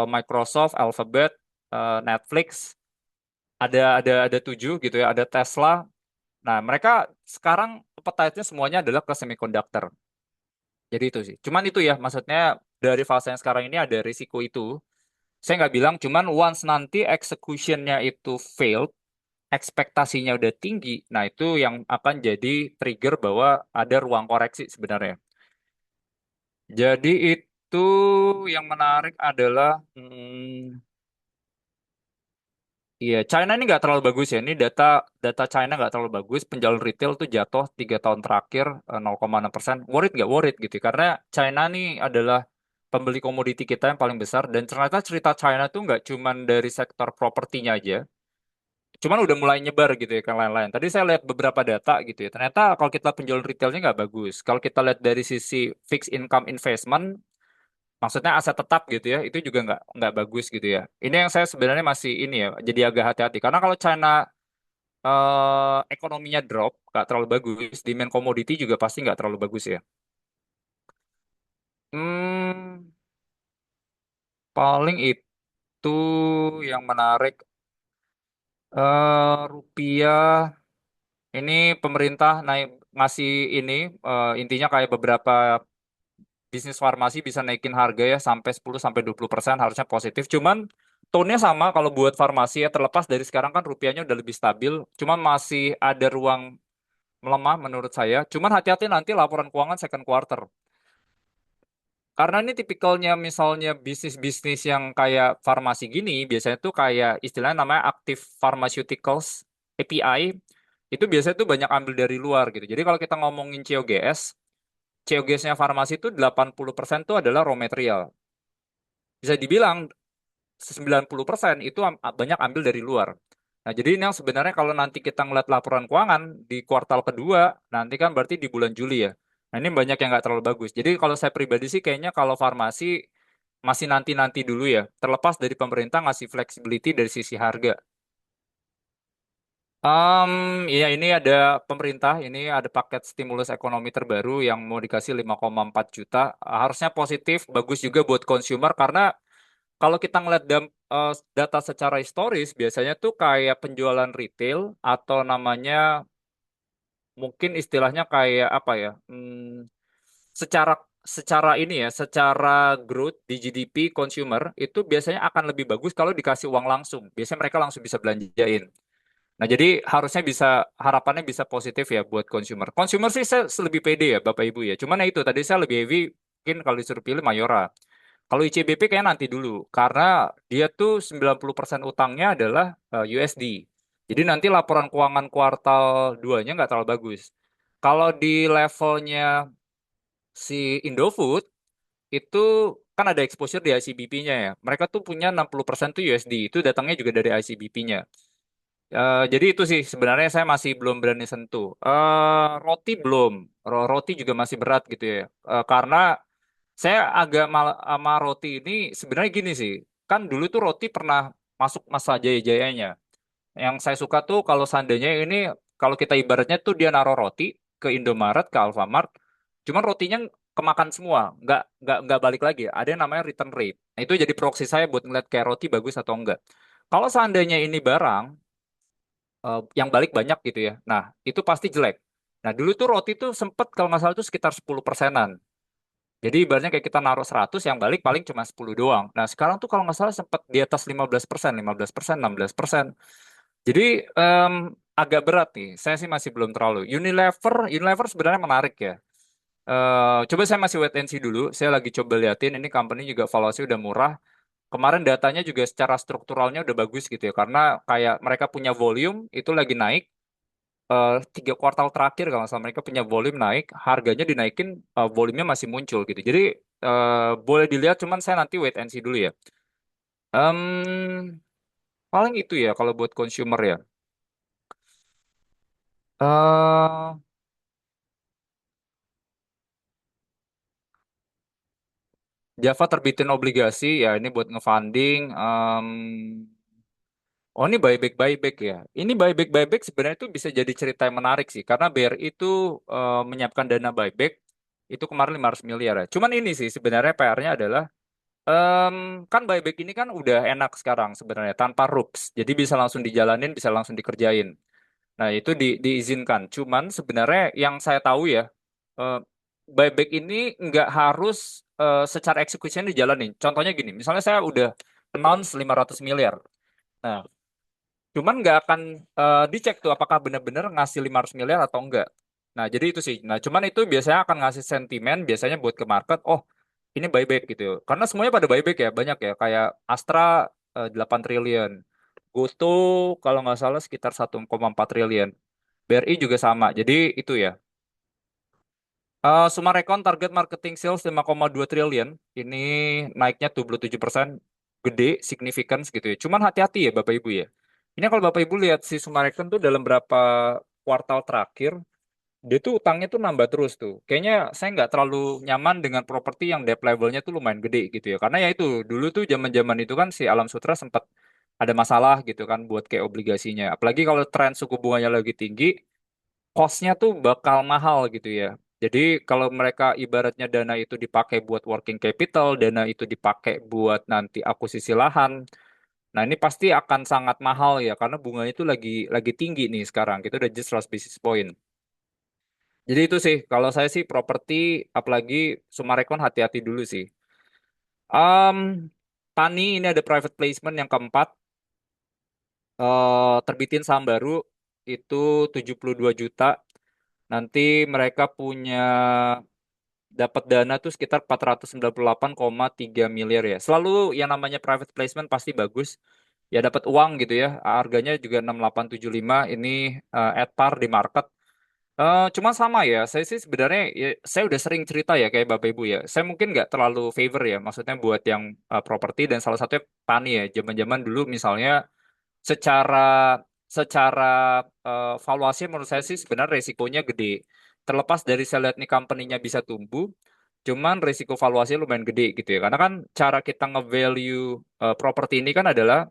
Microsoft, Alphabet, Netflix, ada tujuh gitu ya. Ada Tesla. Nah, mereka sekarang appetite-nya semuanya adalah ke semiconductor. Jadi itu sih. Cuman itu ya, maksudnya dari fase yang sekarang ini ada risiko itu. Saya nggak bilang, cuman once nanti execution-nya itu failed, ekspektasinya udah tinggi, nah itu yang akan jadi trigger bahwa ada ruang koreksi sebenarnya. Jadi itu yang menarik adalah, iya, China ini nggak terlalu bagus ya. Ini data data China nggak terlalu bagus. Penjualan retail tuh jatuh 3 tahun terakhir 0,6%. Worried nggak worried gitu. Karena China nih adalah pembeli komoditi kita yang paling besar. Dan ternyata cerita China tuh nggak cuman dari sektor propertinya aja. Cuman udah mulai nyebar gitu ya ke lain-lain. Tadi saya lihat beberapa data gitu ya. Ternyata kalau kita penjualan retailnya nggak bagus. Kalau kita lihat dari sisi fixed income investment, maksudnya aset tetap gitu ya, itu juga nggak bagus gitu ya. Ini yang saya sebenarnya masih ini ya, jadi agak hati-hati. Karena kalau China ekonominya drop, nggak terlalu bagus, demand komoditi juga pasti nggak terlalu bagus ya. Hmm, paling itu yang menarik. Rupiah, ini pemerintah naik ngasih ini, intinya kayak beberapa bisnis farmasi bisa naikin harga ya sampai 10 sampai 20% harusnya positif. Cuman tone-nya sama kalau buat farmasi ya terlepas dari sekarang kan rupiahnya udah lebih stabil. Cuman masih ada ruang melemah menurut saya. Cuman hati-hati nanti laporan keuangan second quarter. Karena ini tipikalnya misalnya bisnis-bisnis yang kayak farmasi gini, biasanya tuh kayak istilahnya namanya active pharmaceuticals, API, itu biasanya tuh banyak ambil dari luar gitu. Jadi kalau kita ngomongin COGS, COGS-nya farmasi itu 80% tuh adalah raw material. Bisa dibilang 90% itu banyak ambil dari luar. Nah, jadi ini yang sebenarnya kalau nanti kita ngeliat laporan keuangan di kuartal kedua, nanti kan berarti di bulan Juli ya. Nah, ini banyak yang nggak terlalu bagus. Jadi kalau saya pribadi sih kayaknya kalau farmasi masih nanti-nanti dulu ya. Terlepas dari pemerintah ngasih flexibility dari sisi harga. Ya ini ada pemerintah, ini ada paket stimulus ekonomi terbaru yang mau dikasih 5,4 juta. Harusnya positif, bagus juga buat consumer karena kalau kita ngeliat data secara historis, biasanya tuh kayak penjualan retail atau namanya mungkin istilahnya kayak apa ya? Secara secara ini ya, secara growth di GDP consumer itu biasanya akan lebih bagus kalau dikasih uang langsung. Biasanya mereka langsung bisa belanjain. Nah, jadi harusnya bisa harapannya bisa positif ya buat consumer. Consumer sih saya lebih pede ya Bapak Ibu ya. Cuman ya itu tadi saya lebih heavy mungkin kalau disuruh pilih Mayora. Kalau ICBP kayaknya nanti dulu karena dia tuh 90% utangnya adalah USD. Jadi nanti laporan keuangan kuartal 2-nya nggak terlalu bagus. Kalau di levelnya si Indofood itu kan ada exposure di ICBP-nya ya. Mereka tuh punya 60% tuh USD. Itu datangnya juga dari ICBP-nya. Jadi itu sih sebenarnya saya masih belum berani sentuh. Roti belum. Roti juga masih berat gitu ya. Karena Saya agak sama roti ini sebenarnya gini sih. Kan dulu tuh roti pernah masuk masa jaya-jayanya. Yang saya suka tuh kalau seandainya ini, kalau kita ibaratnya tuh dia naruh roti ke Indomaret, ke Alfamart, cuman rotinya kemakan semua, nggak balik lagi. Ada yang namanya return rate. Nah, itu jadi proxy saya buat ngeliat kayak roti bagus atau enggak. Kalau seandainya ini barang yang balik banyak gitu ya, nah itu pasti jelek. Nah dulu tuh roti tuh sempet kalau nggak salah tuh sekitar 10%-an. Jadi ibaratnya kayak kita naruh 100 yang balik paling cuma 10 doang. Nah sekarang tuh kalau nggak salah sempat di atas 15%, 15%, 16%. Jadi em, agak berat nih. Saya sih masih belum terlalu. Unilever sebenarnya menarik ya. Coba saya masih wait and see dulu. Saya lagi coba liatin ini company juga valuasi udah murah. Kemarin datanya juga secara strukturalnya udah bagus gitu ya. Karena kayak mereka punya volume itu lagi naik. 3 kuartal terakhir kalau nggak salah mereka punya volume naik, harganya dinaikin, volumenya masih muncul gitu. Jadi boleh dilihat, cuman saya nanti wait and see dulu ya. Paling itu ya kalau buat consumer ya. eh Java terbitin obligasi ya ini buat ngefunding. Oh ini buyback ya. Ini buyback sebenarnya itu bisa jadi cerita yang menarik sih karena BRI itu menyiapkan dana buyback itu kemarin 500 miliar ya. Cuman ini sih sebenarnya PR-nya adalah kan buyback ini kan udah enak sekarang sebenarnya tanpa rups. Jadi bisa langsung dijalanin, bisa langsung dikerjain. Nah, itu diizinkan. Cuman sebenarnya yang saya tahu ya, eh, buyback ini nggak harus secara execution dijalanin. Contohnya gini, misalnya saya udah announce 500 miliar. Nah, cuman nggak akan dicek tuh apakah benar-benar ngasih 500 miliar atau enggak. Nah, jadi itu sih. Nah, cuman itu biasanya akan ngasih sentimen biasanya buat ke market, oh ini buyback gitu. Karena semuanya pada buyback ya, banyak ya. Kayak Astra 8 triliun. Goto kalau nggak salah sekitar 1,4 triliun. BRI juga sama. Jadi itu ya. Sumarekon target marketing sales 5,2 triliun. Ini naiknya 27%. Gede, signifikan gitu ya. Cuman hati-hati ya Bapak Ibu ya. Ini kalau Bapak Ibu lihat si Sumarekon tuh dalam berapa kuartal terakhir, dia tuh utangnya tuh nambah terus tuh. Kayaknya saya nggak terlalu nyaman dengan properti yang debt levelnya tuh lumayan gede gitu ya. Karena ya itu, dulu tuh zaman-zaman itu kan si Alam Sutra sempat ada masalah gitu kan buat kayak obligasinya. Apalagi kalau tren suku bunganya lagi tinggi, cost-nya tuh bakal mahal gitu ya. Jadi kalau mereka ibaratnya dana itu dipakai buat working capital, dana itu dipakai buat nanti akuisisi lahan. Nah, ini pasti akan sangat mahal ya karena bunganya itu lagi tinggi nih sekarang. Kita udah just 100 basis point. Jadi itu sih kalau saya sih properti apalagi Sumarekon hati-hati dulu sih. Tani ini ada private placement yang keempat, terbitin saham baru itu 72 juta. Nanti mereka punya dapat dana tuh sekitar 498,3 miliar ya. Selalu yang namanya private placement pasti bagus. Ya dapat uang gitu ya. Harganya juga 6875 ini at par di market. Cuma sama ya, saya sih sebenarnya ya, saya udah sering cerita ya kayak Bapak Ibu ya. Saya mungkin nggak terlalu favor ya, maksudnya buat yang properti dan salah satunya tani ya. Zaman-zaman dulu misalnya secara secara valuasi menurut saya sih sebenarnya resikonya gede. Terlepas dari saya lihat nih company-nya bisa tumbuh, cuman resiko valuasinya lumayan gede gitu ya. Karena kan cara kita nge-value properti ini kan adalah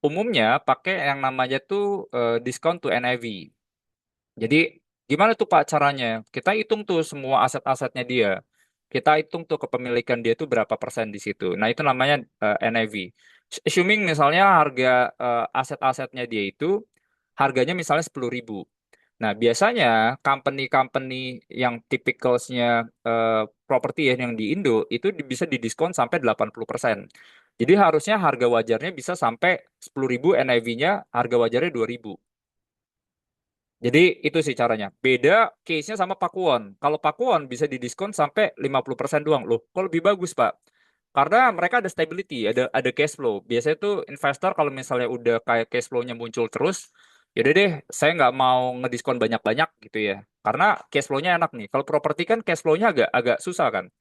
umumnya pakai yang namanya tuh discount to NAV. Jadi gimana tuh Pak caranya? Kita hitung tuh semua aset-asetnya dia. Kita hitung tuh kepemilikan dia tuh berapa persen di situ. Nah itu namanya NAV. Assuming misalnya harga aset-asetnya dia itu harganya misalnya 10.000. Nah biasanya company-company yang tipikalsnya properti ya yang di Indo itu bisa didiskon sampai 80%. Jadi harusnya harga wajarnya bisa sampai 10.000 NAV-nya harga wajarnya 2.000. Jadi itu sih caranya. Beda case-nya sama Pakuwon. Kalau Pakuwon bisa didiskon sampai 50% doang. Loh, kok lebih bagus, Pak? Karena mereka ada stability, ada cash flow. Biasanya tuh investor kalau misalnya udah kayak cash flow-nya muncul terus, yaudah deh, saya nggak mau ngediskon banyak-banyak gitu ya. Karena cash flow-nya enak nih. Kalau properti kan cash flow-nya agak agak susah kan.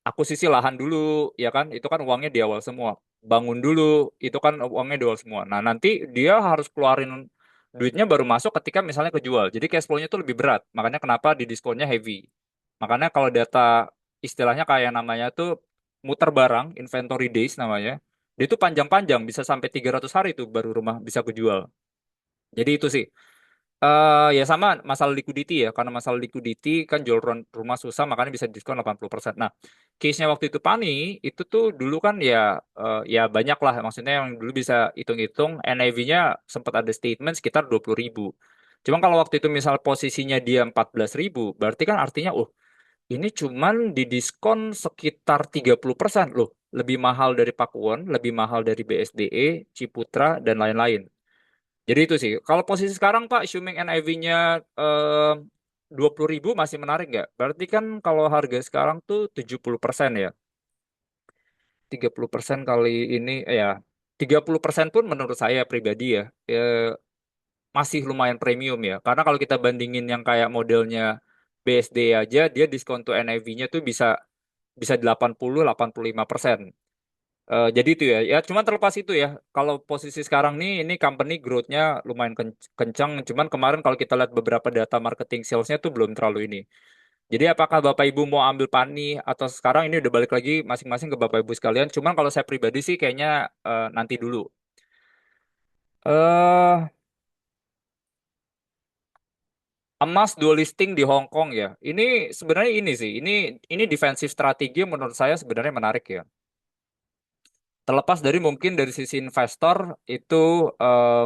Akuisisi lahan dulu, ya kan? Itu kan uangnya di awal semua. Bangun dulu, itu kan uangnya di awal semua. Nah, nanti dia harus keluarin duitnya baru masuk ketika misalnya kejual. Jadi cash flow-nya itu lebih berat. Makanya kenapa di diskonnya heavy. Makanya kalau data istilahnya kayak namanya tuh muter barang, inventory days namanya. Dia itu panjang-panjang, bisa sampai 300 hari tuh baru rumah bisa kejual. Jadi itu sih. Ya sama masalah liquidity ya, karena masalah liquidity kan jual rumah susah makanya bisa diskon 80%. Nah, case-nya waktu itu Pani, itu tuh dulu kan ya ya banyak lah, maksudnya yang dulu bisa hitung-hitung NAV-nya sempat ada statement sekitar 20.000. Cuma kalau waktu itu misal posisinya dia 14.000, berarti kan artinya, oh ini cuman didiskon sekitar 30% loh. Lebih mahal dari Pakuwon, lebih mahal dari BSDE, Ciputra, dan lain-lain. Jadi itu sih. Kalau posisi sekarang Pak, assuming NAV-nya 20.000 masih menarik nggak? Berarti kan kalau harga sekarang tuh 70% ya. 30% kali ini ya 30% pun menurut saya pribadi ya, masih lumayan premium ya. Karena kalau kita bandingin yang kayak modelnya BSD aja, dia diskon to NAV-nya tuh bisa bisa 80-85%. Jadi itu ya, ya cuman terlepas itu ya, kalau posisi sekarang nih, ini company growth-nya lumayan kencang, cuman kemarin kalau kita lihat beberapa data marketing sales-nya tuh belum terlalu ini. Jadi apakah Bapak Ibu mau ambil Pani atau sekarang ini udah balik lagi masing-masing ke Bapak Ibu sekalian, cuman kalau saya pribadi sih kayaknya nanti dulu. eh Emas dual listing di Hong Kong ya, ini sebenarnya ini sih, ini defensive strategi yang menurut saya sebenarnya menarik ya. Terlepas dari mungkin dari sisi investor itu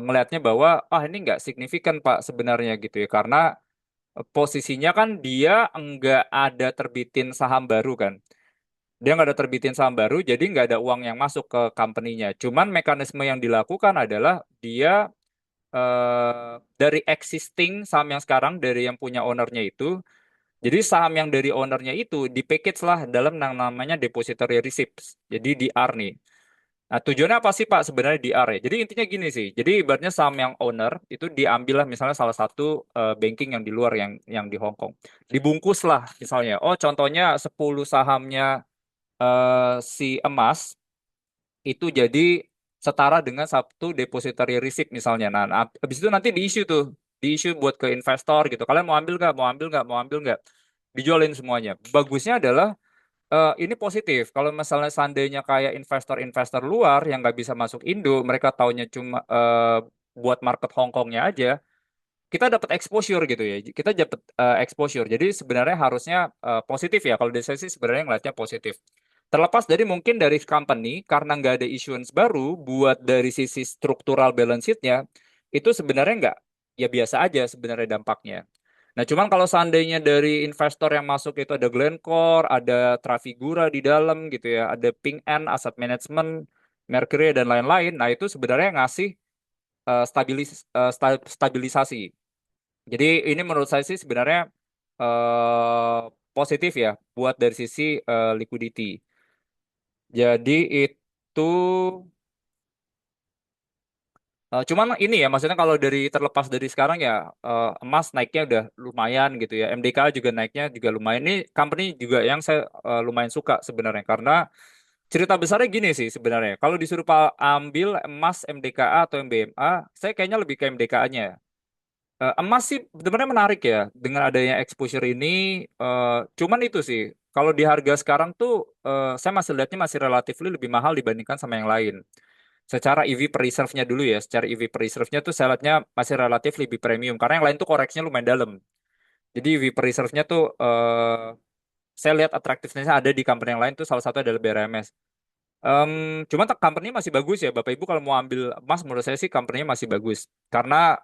ngelihatnya bahwa ini nggak signifikan Pak sebenarnya gitu ya, karena posisinya kan dia nggak ada terbitin saham baru kan, dia nggak ada terbitin saham baru, jadi nggak ada uang yang masuk ke company-nya. Cuman mekanisme yang dilakukan adalah dia dari existing saham yang sekarang dari yang punya ownernya itu, jadi saham yang dari ownernya itu di package lah dalam yang namanya depository receipts, jadi DR nih. Nah, tujuannya apa sih Pak sebenarnya DR ya? Jadi intinya gini sih. Jadi ibaratnya saham yang owner itu diambil lah misalnya salah satu banking yang di luar yang di Hong Kong. Dibungkus lah misalnya. Oh, contohnya 10 sahamnya si emas itu jadi setara dengan satu depository receipt misalnya. Nah, habis itu nanti diisi tuh, diisi buat ke investor gitu. Kalian mau ambil nggak? Mau ambil nggak? Mau ambil nggak? Dijualin semuanya. Bagusnya adalah ini positif. Kalau misalnya seandainya kayak investor-investor luar yang nggak bisa masuk Indo, mereka taunya cuma buat market Hong Kongnya aja, kita dapat exposure gitu ya. Kita dapat exposure. Jadi sebenarnya harusnya positif ya. Kalau dari saya sih sebenarnya ngeliatnya positif. Terlepas dari mungkin dari company, karena nggak ada issuance baru, buat dari sisi struktural balance sheet-nya, itu sebenarnya nggak, ya biasa aja sebenarnya dampaknya. Nah, cuman kalau seandainya dari investor yang masuk itu ada Glencore, ada Trafigura di dalam gitu ya, ada Ping An, Asset Management, Mercury, dan lain-lain, nah itu sebenarnya ngasih stabilisasi. Jadi ini menurut saya sih sebenarnya eh, positif ya buat dari sisi liquidity. Jadi itu cuman ini ya maksudnya kalau dari terlepas dari sekarang ya emas naiknya udah lumayan gitu ya. MDK juga naiknya juga lumayan. Ini company juga yang saya lumayan suka sebenarnya karena cerita besarnya gini sih sebenarnya. Kalau disuruh ambil emas MDKA atau MBMA, saya kayaknya lebih ke MDKA-nya. Emas sih sebenarnya menarik ya dengan adanya exposure ini. Cuman itu sih kalau di harga sekarang tuh saya masih lihatnya masih relatif lebih mahal dibandingkan sama yang lain. Secara EV per reserve-nya dulu ya, secara EV per reserve-nya tuh saya lihatnya masih relatif lebih premium karena yang lain tuh koreksinya lumayan dalam. Jadi EV per reserve-nya tuh saya lihat attractiveness-nya ada di company yang lain tuh salah satu adalah BRMS. Cuman company masih bagus ya, Bapak Ibu kalau mau ambil emas menurut saya sih company-nya masih bagus. Karena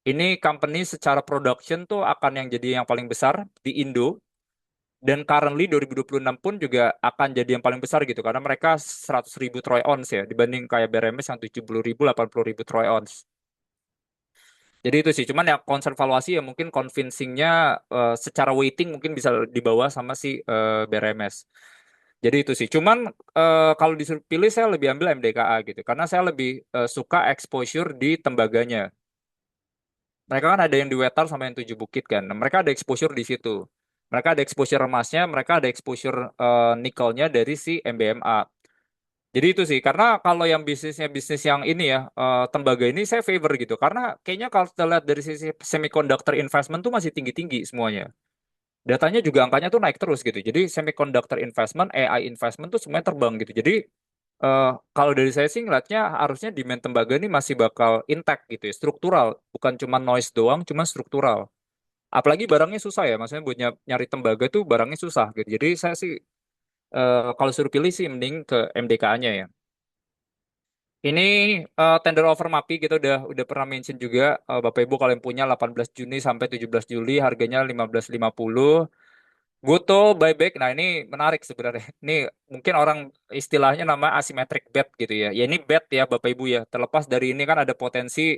ini company secara production tuh akan yang jadi yang paling besar di Indo, dan currently 2026 pun juga akan jadi yang paling besar gitu karena mereka 100.000 troy ounce ya dibanding kayak BRMS yang 70.000 80.000 troy ounce. Jadi itu sih, cuman ya concern valuasi ya mungkin convincingnya secara weighting mungkin bisa dibawa sama si BRMS. Jadi itu sih. Cuman kalau disuruh pilih saya lebih ambil MDKA gitu karena saya lebih suka exposure di tembaganya. Mereka kan ada yang di Wetar sama yang Tujuh Bukit kan. Nah, mereka ada exposure di situ. Mereka ada exposure emasnya, mereka ada exposure nikelnya dari si MBMA. Jadi itu sih, karena kalau yang bisnisnya bisnis yang ini ya, tembaga ini saya favor gitu. Karena kayaknya kalau kita lihat dari sisi semiconductor investment tuh masih tinggi-tinggi semuanya. datanya juga angkanya tuh naik terus gitu. Jadi semiconductor investment, AI investment tuh semuanya terbang gitu. Jadi kalau dari saya sih ngeliatnya harusnya demand tembaga ini masih bakal intact gitu ya, struktural, bukan cuma noise doang, cuma struktural. Apalagi barangnya susah ya, maksudnya buat nyari tembaga tuh barangnya susah gitu. Jadi saya sih kalau suruh pilih sih mending ke MDKA-nya ya. Ini tender offer MAPI kita udah pernah mention juga, Bapak Ibu kalian punya 18 Juni sampai 17 Juli harganya 15.50. Goto buyback. Nah, ini menarik sebenarnya. Ini mungkin orang istilahnya nama asymmetric bet gitu ya. Ya ini bet ya Bapak Ibu ya. Terlepas dari ini kan ada potensi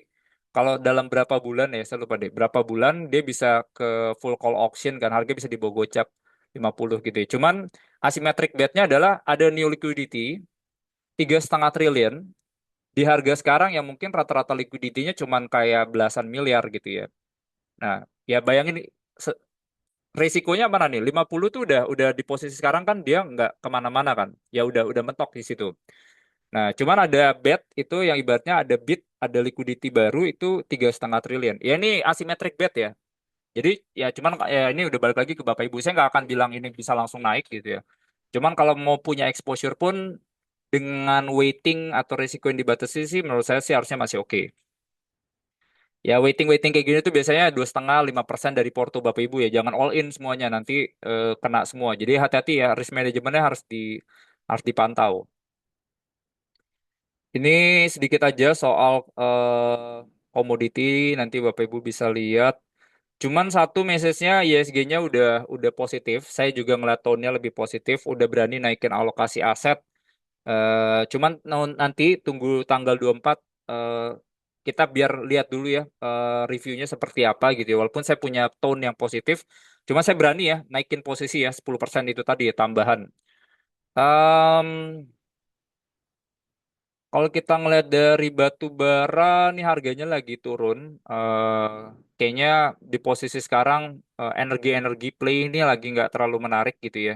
kalau dalam berapa bulan ya, saya lupa deh. Berapa bulan dia bisa ke full call auction kan harga bisa dibawa gocap 50 gitu ya. Cuman asymmetric betnya adalah ada new liquidity 3,5 triliun di harga sekarang yang mungkin rata-rata liquidity-nya cuman kayak belasan miliar gitu ya. Nah, ya bayangin risikonya mana nih? 50 tuh udah di posisi sekarang kan dia nggak kemana-mana kan. Ya udah mentok di situ. Nah, cuman ada bet itu yang ibaratnya ada bid, ada liquidity baru itu 3,5 triliun. Ya ini asymmetric bet ya. Jadi ya cuman ya ini udah balik lagi ke Bapak Ibu. Saya nggak akan bilang ini bisa langsung naik gitu ya. Cuman kalau mau punya exposure pun dengan weighting atau risiko yang dibatasi sih menurut saya sih harusnya masih oke. Ya waiting kayak gini tuh biasanya 2,5-5% dari porto Bapak Ibu ya. Jangan all in semuanya nanti kena semua. Jadi hati-hati ya risk manajemennya harus dipantau. Ini sedikit aja soal komoditi nanti Bapak Ibu bisa lihat. Cuman satu message-nya ISG-nya udah positif. Saya juga ngeliat tone-nya lebih positif, udah berani naikin alokasi aset. Cuman nanti tunggu tanggal 24 eh, kita biar lihat dulu ya reviewnya seperti apa gitu ya. Walaupun saya punya tone yang positif, cuma saya berani ya naikin posisi ya 10% itu tadi ya tambahan. Em, Kalau kita ngeliat dari batu bara nih harganya lagi turun. Kayaknya di posisi sekarang energi-energi play ini lagi nggak terlalu menarik gitu ya.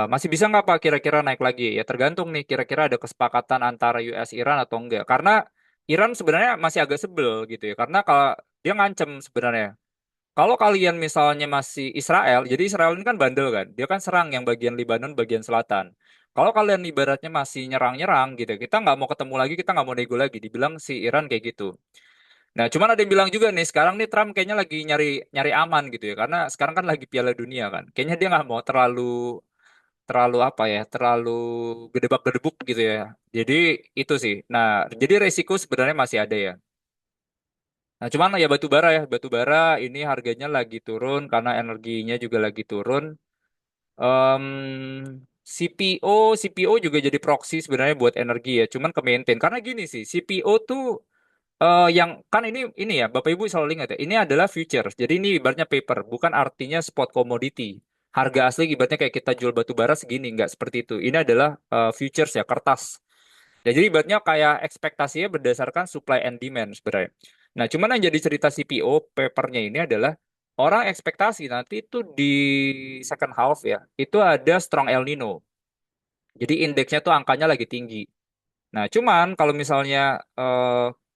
Masih bisa nggak Pak kira-kira naik lagi? Ya tergantung nih kira-kira ada kesepakatan antara US Iran atau enggak. Karena Iran sebenarnya masih agak sebel gitu ya. Karena kalau dia ngancem sebenarnya. Kalau kalian misalnya masih Israel, jadi Israel ini kan bandel kan. Dia kan serang yang bagian Lebanon, bagian selatan. Kalau kalian ibaratnya masih nyerang-nyerang gitu, kita nggak mau ketemu lagi, kita nggak mau nego lagi. Dibilang si Iran kayak gitu. Nah, cuman ada yang bilang juga nih, sekarang nih Trump kayaknya lagi nyari nyari aman gitu ya, karena sekarang kan lagi Piala Dunia kan. Kayaknya dia nggak mau terlalu terlalu apa ya, terlalu gedebak-gedebuk gitu ya. Jadi itu sih. Nah, jadi resiko sebenarnya masih ada ya. Nah, cuman ya batu bara ini harganya lagi turun karena energinya juga lagi turun. CPO juga jadi proxy sebenarnya buat energi ya. Cuman ke maintain karena gini sih, CPO tuh yang kan ini ya Bapak Ibu selalu ingat ya, ini adalah futures. Jadi ini ibaratnya paper, bukan artinya spot commodity. Harga asli ibaratnya kayak kita jual batu bara segini, nggak seperti itu. Ini adalah futures ya, kertas. Ya, jadi ibaratnya kayak ekspektasinya berdasarkan supply and demand sebenarnya. Nah, cuman yang jadi cerita CPO papernya ini adalah orang ekspektasi nanti itu di second half ya, itu ada strong El Nino. Jadi indeksnya tuh angkanya lagi tinggi. Nah, cuman kalau misalnya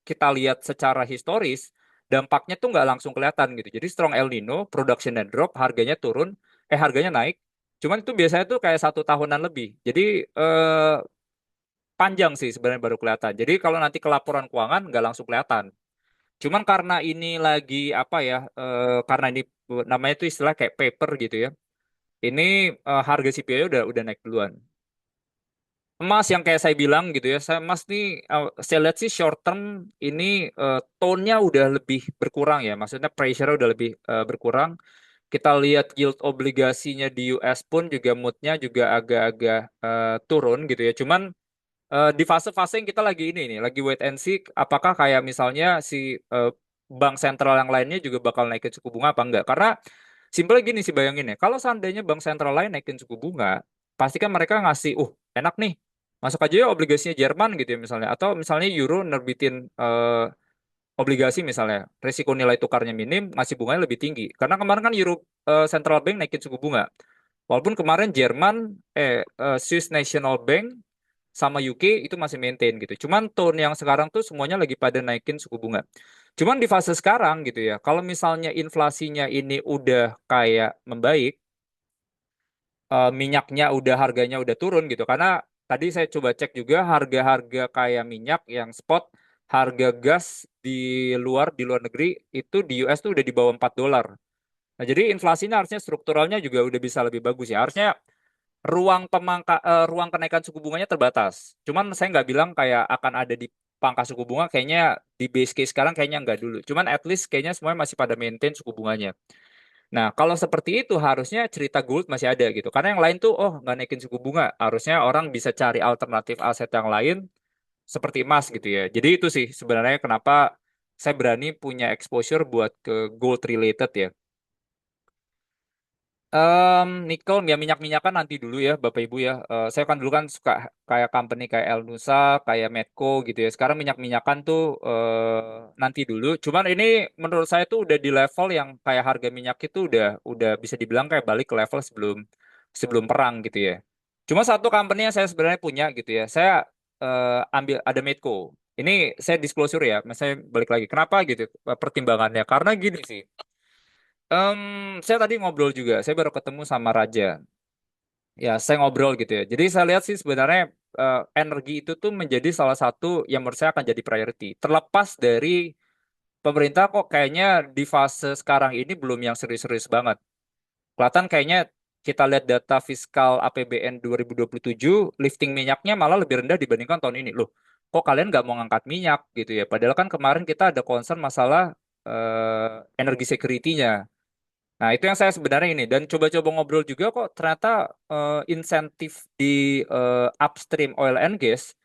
kita lihat secara historis, dampaknya tuh nggak langsung kelihatan gitu. Jadi strong El Nino, productionnya drop, harganya turun, harganya naik. Cuman itu biasanya tuh kayak 1 tahunan lebih. Jadi eh, panjang sih sebenarnya baru kelihatan. Jadi kalau nanti ke laporan keuangan nggak langsung kelihatan. Cuman karena ini lagi apa ya? Karena ini namanya tuh istilah kayak paper gitu ya. Ini harga CPO udah naik duluan. Emas yang kayak saya bilang gitu ya, saya emas nih saya lihat sih short term ini tone-nya udah lebih berkurang ya, maksudnya pressure udah lebih berkurang. Kita lihat yield obligasinya di US pun juga moodnya juga agak-agak turun gitu ya. Cuman di fase-fase yang kita lagi ini nih, lagi wait and see, apakah kayak misalnya si bank sentral yang lainnya juga bakal naikin suku bunga apa enggak? Karena simpelnya gini sih bayangin ya, kalau seandainya bank sentral lain naikin suku bunga, pasti kan mereka ngasih, enak nih, masuk aja ya obligasinya Jerman gitu ya misalnya, atau misalnya Euro nerbitin obligasi misalnya, resiko nilai tukarnya minim, ngasih bunganya lebih tinggi. Karena kemarin kan Euro Central Bank naikin suku bunga. Walaupun kemarin Jerman, Swiss National Bank sama UK itu masih maintain gitu. Cuman tone yang sekarang tuh semuanya lagi pada naikin suku bunga. Cuman di fase sekarang gitu ya, kalau misalnya inflasinya ini udah kayak membaik, minyaknya udah harganya udah turun gitu. Karena tadi saya coba cek juga harga-harga kayak minyak yang spot, harga gas di di luar negeri itu di US tuh udah di bawah $4. Nah, jadi inflasinya harusnya strukturalnya juga udah bisa lebih bagus ya. Harusnya ruang kenaikan suku bunganya terbatas. Cuman saya nggak bilang kayak akan ada di pangkas suku bunga, kayaknya di base case sekarang kayaknya nggak dulu. Cuman at least kayaknya semuanya masih pada maintain suku bunganya. Nah, kalau seperti itu harusnya cerita gold masih ada gitu. Karena yang lain tuh, oh nggak naikin suku bunga. Harusnya orang bisa cari alternatif aset yang lain seperti emas gitu ya. Jadi itu sih sebenarnya kenapa saya berani punya exposure buat ke gold related ya. Nikel, ya minyak-minyakan nanti dulu ya, Bapak Ibu ya. Saya kan dulu kan suka kayak company kayak El Nusa, kayak Medco gitu ya. Sekarang minyak-minyakan tuh nanti dulu. Cuman ini menurut saya tuh udah di level yang kayak harga minyak itu udah bisa dibilang kayak balik ke level sebelum sebelum perang gitu ya. Cuma satu company yang saya sebenarnya punya gitu ya. Saya ambil ada Medco. Ini saya disclosure ya, saya balik lagi. Kenapa gitu pertimbangannya? Karena gini sih. Saya tadi ngobrol juga, saya baru ketemu sama Raja. Ya, saya ngobrol gitu ya. Jadi saya lihat sih sebenarnya energi itu tuh menjadi salah satu yang menurut saya akan jadi priority. Terlepas dari pemerintah kok kayaknya di fase sekarang ini belum yang serius-serius banget. Kelihatan kayaknya kita lihat data fiskal APBN 2027, lifting minyaknya malah lebih rendah dibandingkan tahun ini. Loh, kok kalian nggak mau ngangkat minyak gitu ya? Padahal kan kemarin kita ada concern masalah energi security-nya. Nah, itu yang saya sebenarnya ini. Dan coba-coba ngobrol juga kok ternyata insentif di upstream oil and gas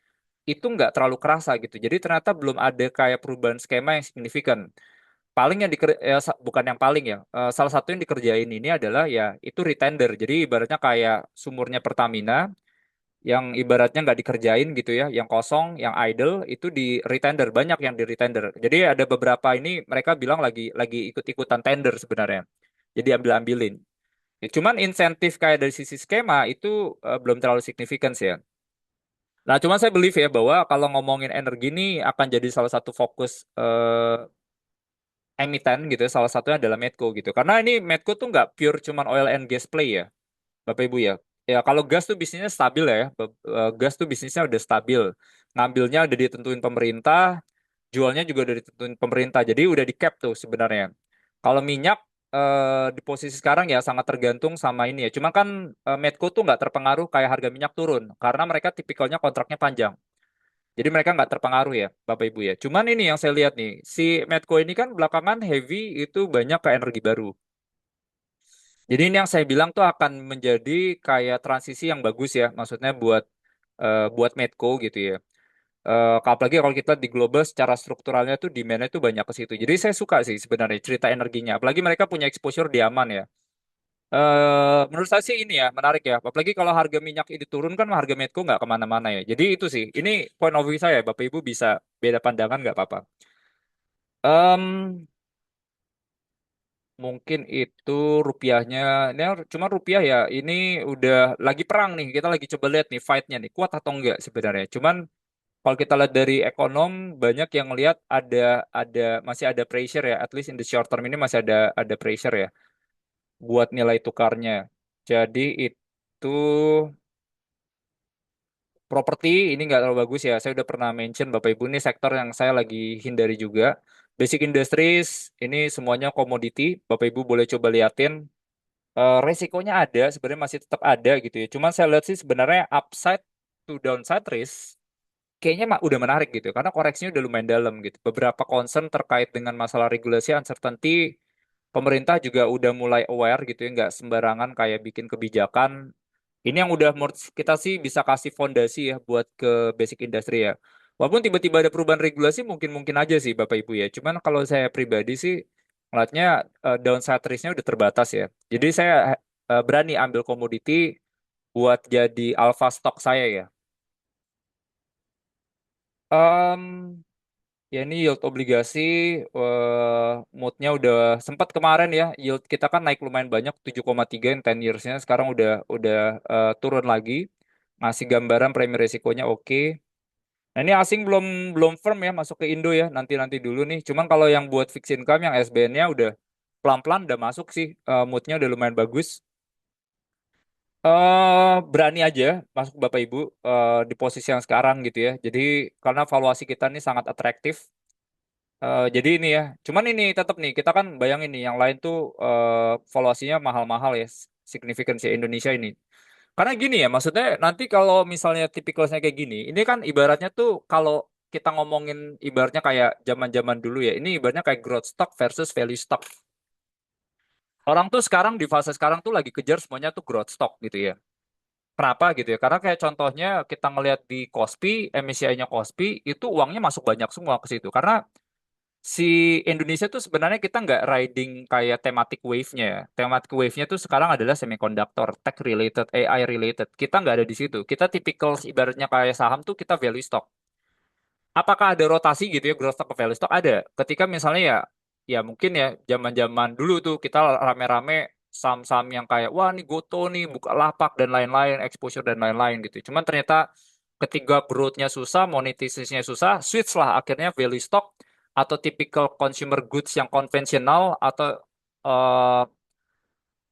itu nggak terlalu kerasa gitu. Jadi ternyata belum ada kayak perubahan skema yang signifikan. Paling yang bukan yang paling ya. Salah satu yang dikerjain ini adalah ya itu retender. Jadi ibaratnya kayak sumurnya Pertamina yang ibaratnya nggak dikerjain gitu ya, yang kosong, yang idle itu di retender, banyak yang di retender. Jadi ada beberapa ini mereka bilang lagi ikut-ikutan tender sebenarnya. Jadi ambil-ambilin. Ya, cuman insentif kayak dari sisi skema itu belum terlalu signifikan sih ya. Nah, cuman saya believe ya bahwa kalau ngomongin energi ini akan jadi salah satu fokus emiten gitu ya. Salah satunya adalah Medco gitu. Karena ini Medco tuh nggak pure cuman oil and gas play ya, Bapak Ibu ya. Ya kalau gas tuh bisnisnya stabil ya. Gas tuh bisnisnya udah stabil. Ngambilnya udah ditentuin pemerintah, jualnya juga udah ditentuin pemerintah. Jadi udah di cap tuh sebenarnya. Kalau minyak di posisi sekarang ya sangat tergantung sama ini ya. Cuma kan Medco tuh nggak terpengaruh kayak harga minyak turun karena mereka tipikalnya kontraknya panjang. Jadi mereka nggak terpengaruh ya, Bapak Ibu ya. Cuman ini yang saya lihat nih, si Medco ini kan belakangan heavy itu banyak ke energi baru. Jadi ini yang saya bilang tuh akan menjadi kayak transisi yang bagus ya, maksudnya buat Medco gitu ya. Apalagi kalau kita di global secara strukturalnya tuh demand-nya tuh banyak ke situ. Jadi saya suka sih sebenarnya cerita energinya. Apalagi mereka punya exposure di aman ya. Menurut saya sih ini ya menarik ya. Apalagi kalau harga minyak ini turun kan harga Medco nggak kemana-mana ya. Jadi itu sih. Ini point of view saya. Bapak Ibu bisa beda pandangan nggak apa-apa. Em, Mungkin itu rupiahnya. Ini cuma rupiah ya. Ini udah lagi perang nih. Kita lagi coba lihat nih fight-nya nih kuat atau enggak sebenarnya. Cuman kalau kita lihat dari ekonom, banyak yang lihat ada masih ada pressure ya, at least in the short term ini masih ada pressure ya buat nilai tukarnya. Jadi itu properti ini nggak terlalu bagus ya. Saya udah pernah mention Bapak Ibu ini sektor yang saya lagi hindari juga. Basic Industries ini semuanya komoditi. Bapak Ibu boleh coba liatin. Resikonya ada, sebenarnya masih tetap ada gitu ya. Cuman saya lihat sih sebenarnya upside to downside risk kayaknya udah menarik gitu karena koreksinya udah lumayan dalam gitu. Beberapa concern terkait dengan masalah regulasi uncertainty pemerintah juga udah mulai aware gitu ya nggak sembarangan kayak bikin kebijakan. Ini yang udah menurut kita sih bisa kasih fondasi ya buat ke basic industry ya. Walaupun tiba-tiba ada perubahan regulasi mungkin-mungkin aja sih Bapak Ibu ya. Cuman kalau saya pribadi sih ngeliatnya downside risk-nya udah terbatas ya. Jadi saya berani ambil komoditi buat jadi alpha stock saya ya. Em, Ya ini yield obligasi moodnya udah sempat kemarin ya yield kita kan naik lumayan banyak 7,3 yang 10 years-nya sekarang udah turun lagi ngasih gambaran premi risikonya oke. Nah, ini asing belum belum firm ya masuk ke Indo ya, nanti-nanti dulu nih. Cuman kalau yang buat fixed income yang SBN-nya udah pelan-pelan udah masuk sih, moodnya udah lumayan bagus. Berani aja masuk Bapak Ibu di posisi yang sekarang gitu ya. Jadi karena valuasi kita ini sangat atraktif. Jadi ini ya, cuman ini tetap nih kita kan bayangin nih yang lain tuh valuasinya mahal-mahal ya, signifikan sih Indonesia ini. Karena gini ya, maksudnya nanti kalau misalnya tipikalnya kayak gini, ini kan ibaratnya tuh kalau kita ngomongin ibaratnya kayak zaman-zaman dulu ya, ini ibaratnya kayak growth stock versus value stock. Orang tuh sekarang di fase sekarang tuh lagi kejar semuanya tuh growth stock gitu ya. Kenapa gitu ya? Karena kayak contohnya kita ngelihat di Kospi, MSCI-nya Kospi, itu uangnya masuk banyak semua ke situ. Karena si Indonesia tuh sebenarnya kita nggak riding kayak thematic wave-nya ya. Thematic wave-nya tuh sekarang adalah semiconductor, tech related, AI related. Kita nggak ada di situ. Kita typical ibaratnya kayak saham tuh kita value stock. Apakah ada rotasi gitu ya growth stock ke value stock? Ada. Ketika misalnya ya ya mungkin ya zaman-zaman dulu tuh kita rame-rame saham-saham yang kayak wah nih Goto nih Bukalapak dan lain-lain, exposure dan lain-lain gitu. Cuman ternyata ketika growth-nya susah, monetisasinya susah, switch lah akhirnya value stock atau typical consumer goods yang konvensional atau eh,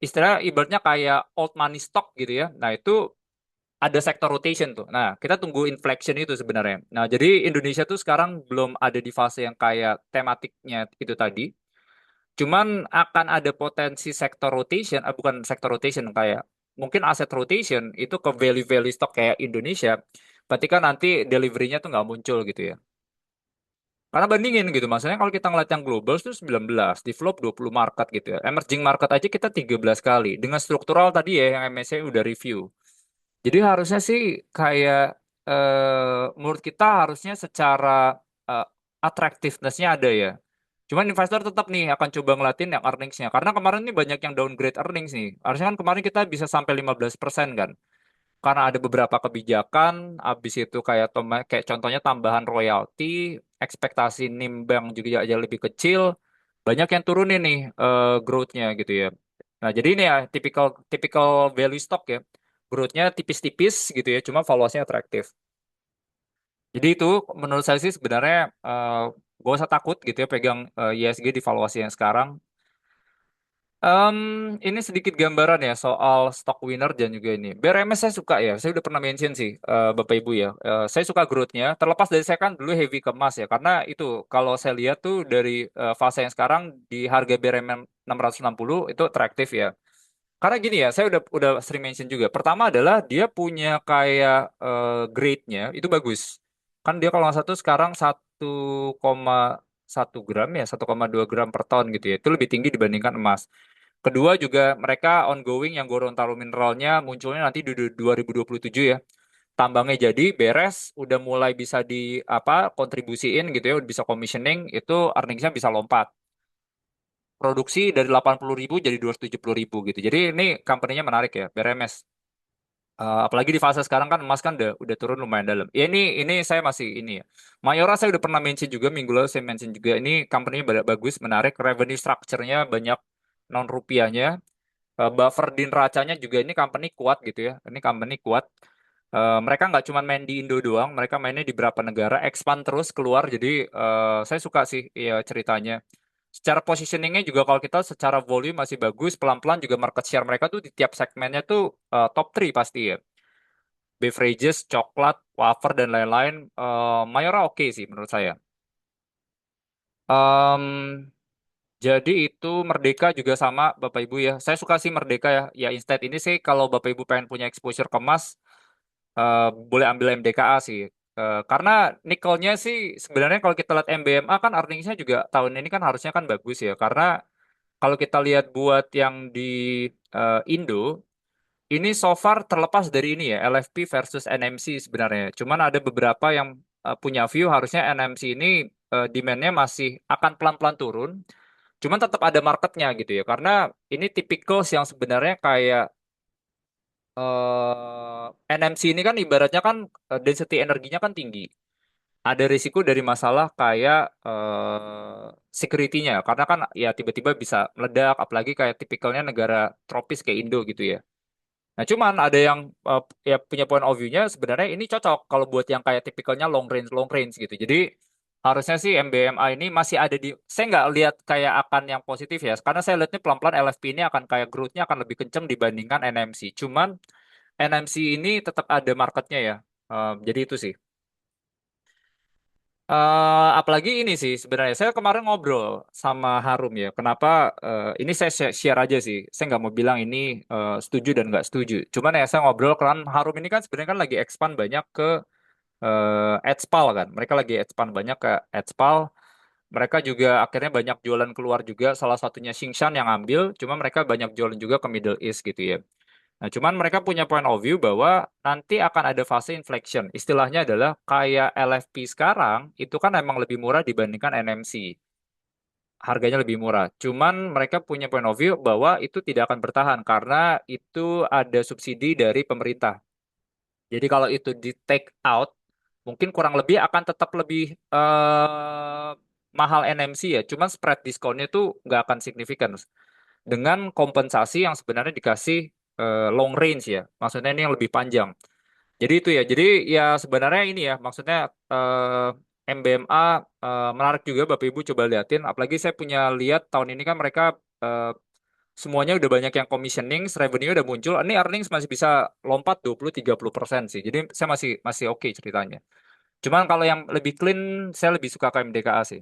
istilahnya ibaratnya kayak old money stock gitu ya. Nah, itu ada sector rotation tuh. Nah, kita tunggu inflection itu sebenarnya. Nah, jadi Indonesia tuh sekarang belum ada di fase yang kayak tematiknya itu tadi. Cuman akan ada potensi sector rotation, bukan sector rotation kayak mungkin aset rotation itu ke value-value stock kayak Indonesia ketika nanti delivery-nya tuh nggak muncul gitu ya. Karena bandingin gitu, maksudnya kalau kita ngeliat yang global itu 19, develop 20 market gitu ya. Emerging market aja kita 13 kali. Dengan struktural tadi ya yang MSCI udah review. Jadi harusnya sih kayak menurut kita harusnya secara eh, attractiveness-nya ada ya. Cuman investor tetap nih akan coba ngelatin yang earnings-nya. Karena kemarin nih banyak yang downgrade earnings nih. Harusnya kan kemarin kita bisa sampai 15% kan. Karena ada beberapa kebijakan, habis itu kayak kayak contohnya tambahan royalti, ekspektasi NIM bank juga aja lebih kecil, banyak yang turunin nih growth-nya gitu ya. Nah, jadi ini ya typical typical value stock ya. Growth-nya tipis-tipis gitu ya, cuma valuasinya atraktif. Jadi itu menurut saya sih sebenarnya gak usah takut gitu ya pegang ISG di valuasi yang sekarang. Em, ini sedikit gambaran ya soal stock winner dan juga ini. BRMS saya suka ya, saya udah pernah mention sih Bapak Ibu ya. Saya suka growth-nya. Terlepas dari saya kan dulu heavy ke emas ya, karena itu kalau saya lihat tuh dari fase yang sekarang di harga BRMS 660 itu atraktif ya. Karena gini ya, saya udah sering mention juga. Pertama adalah dia punya kayak grade-nya itu bagus. Kan dia kalau nggak salah tuh sekarang 1,1 gram ya, 1,2 gram per ton gitu ya. Itu lebih tinggi dibandingkan emas. Kedua juga mereka ongoing yang Gorontalo mineralnya munculnya nanti di 2027 ya. Tambangnya jadi beres, udah mulai bisa di apa kontribusiin gitu ya, udah bisa commissioning, itu earningsnya bisa lompat. Produksi dari 80.000 jadi 270.000 gitu. Jadi ini company-nya menarik ya, BRMS. Apalagi di fase sekarang kan emas kan udah turun lumayan dalam. Ya ini saya masih ini ya. Mayora saya udah pernah mention juga minggu lalu saya mention juga ini company-nya bagus, menarik, revenue structure-nya banyak non rupiahnya. Buffer di neracanya juga ini company kuat gitu ya. Ini company kuat. Mereka nggak cuma main di Indo doang, mereka mainnya di beberapa negara, expand terus keluar. Jadi saya suka sih ya ceritanya. Secara positioningnya juga kalau kita secara volume masih bagus, pelan-pelan juga market share mereka tuh di tiap segmennya tuh top 3 pasti ya. Beverages, coklat, wafer dan lain-lain. Mayora oke sih menurut saya. Em, jadi itu Merdeka juga sama Bapak Ibu ya. Saya suka sih Merdeka ya. Ya instead ini sih kalau Bapak Ibu pengen punya exposure ke emas, boleh ambil MDKA sih. Karena nikelnya sih sebenarnya kalau kita lihat MBMA kan earningsnya juga tahun ini kan harusnya kan bagus ya. Karena kalau kita lihat buat yang di Indo, ini so far terlepas dari ini ya, LFP versus NMC sebenarnya. Cuman ada beberapa yang punya view harusnya NMC ini demand-nya masih akan pelan-pelan turun. Cuman tetap ada marketnya gitu ya. Karena ini tipikal yang sebenarnya kayak NMC ini kan ibaratnya kan density energinya kan tinggi. Ada risiko dari masalah kayak security-nya. Karena kan ya tiba-tiba bisa meledak, apalagi kayak tipikalnya negara tropis kayak Indo gitu ya. Nah, cuman ada yang ya punya point of view-nya sebenarnya ini cocok kalau buat yang kayak tipikalnya long range gitu. Jadi harusnya sih MBMA ini masih ada di, saya nggak lihat kayak akan yang positif ya, karena saya lihatnya pelan-pelan LFP ini akan kayak growth-nya akan lebih kenceng dibandingkan NMC. Cuman NMC ini tetap ada marketnya ya. Jadi itu sih. Apalagi ini sih sebenarnya saya kemarin ngobrol sama Harum ya. Kenapa ini saya share aja sih. Saya nggak mau bilang ini setuju dan nggak setuju. Cuman ya saya ngobrol karena Harum ini kan sebenarnya kan lagi expand banyak ke Adspal kan. Mereka lagi expand banyak ke Adspal. Mereka juga akhirnya banyak jualan keluar juga. Salah satunya Xingshan yang ambil. Cuma mereka banyak jualan juga ke Middle East gitu ya. Nah, cuman mereka punya point of view bahwa nanti akan ada fase inflection. Istilahnya adalah kayak LFP sekarang, itu kan emang lebih murah dibandingkan NMC. Harganya lebih murah. Cuman mereka punya point of view bahwa itu tidak akan bertahan karena itu ada subsidi dari pemerintah. Jadi kalau itu di take out, mungkin kurang lebih akan tetap lebih mahal NMC ya. Cuman spread diskonnya tuh nggak akan signifikan dengan kompensasi yang sebenarnya dikasih long range ya. Maksudnya ini yang lebih panjang. Jadi itu ya. Jadi ya sebenarnya ini ya maksudnya MBMA menarik juga Bapak Ibu coba liatin. Apalagi saya punya lihat tahun ini kan mereka eh, semuanya udah banyak yang commissioning, revenue udah muncul. Ini earnings masih bisa lompat 20-30% sih. Jadi saya masih masih oke ceritanya. Cuman kalau yang lebih clean, saya lebih suka KMDKA sih.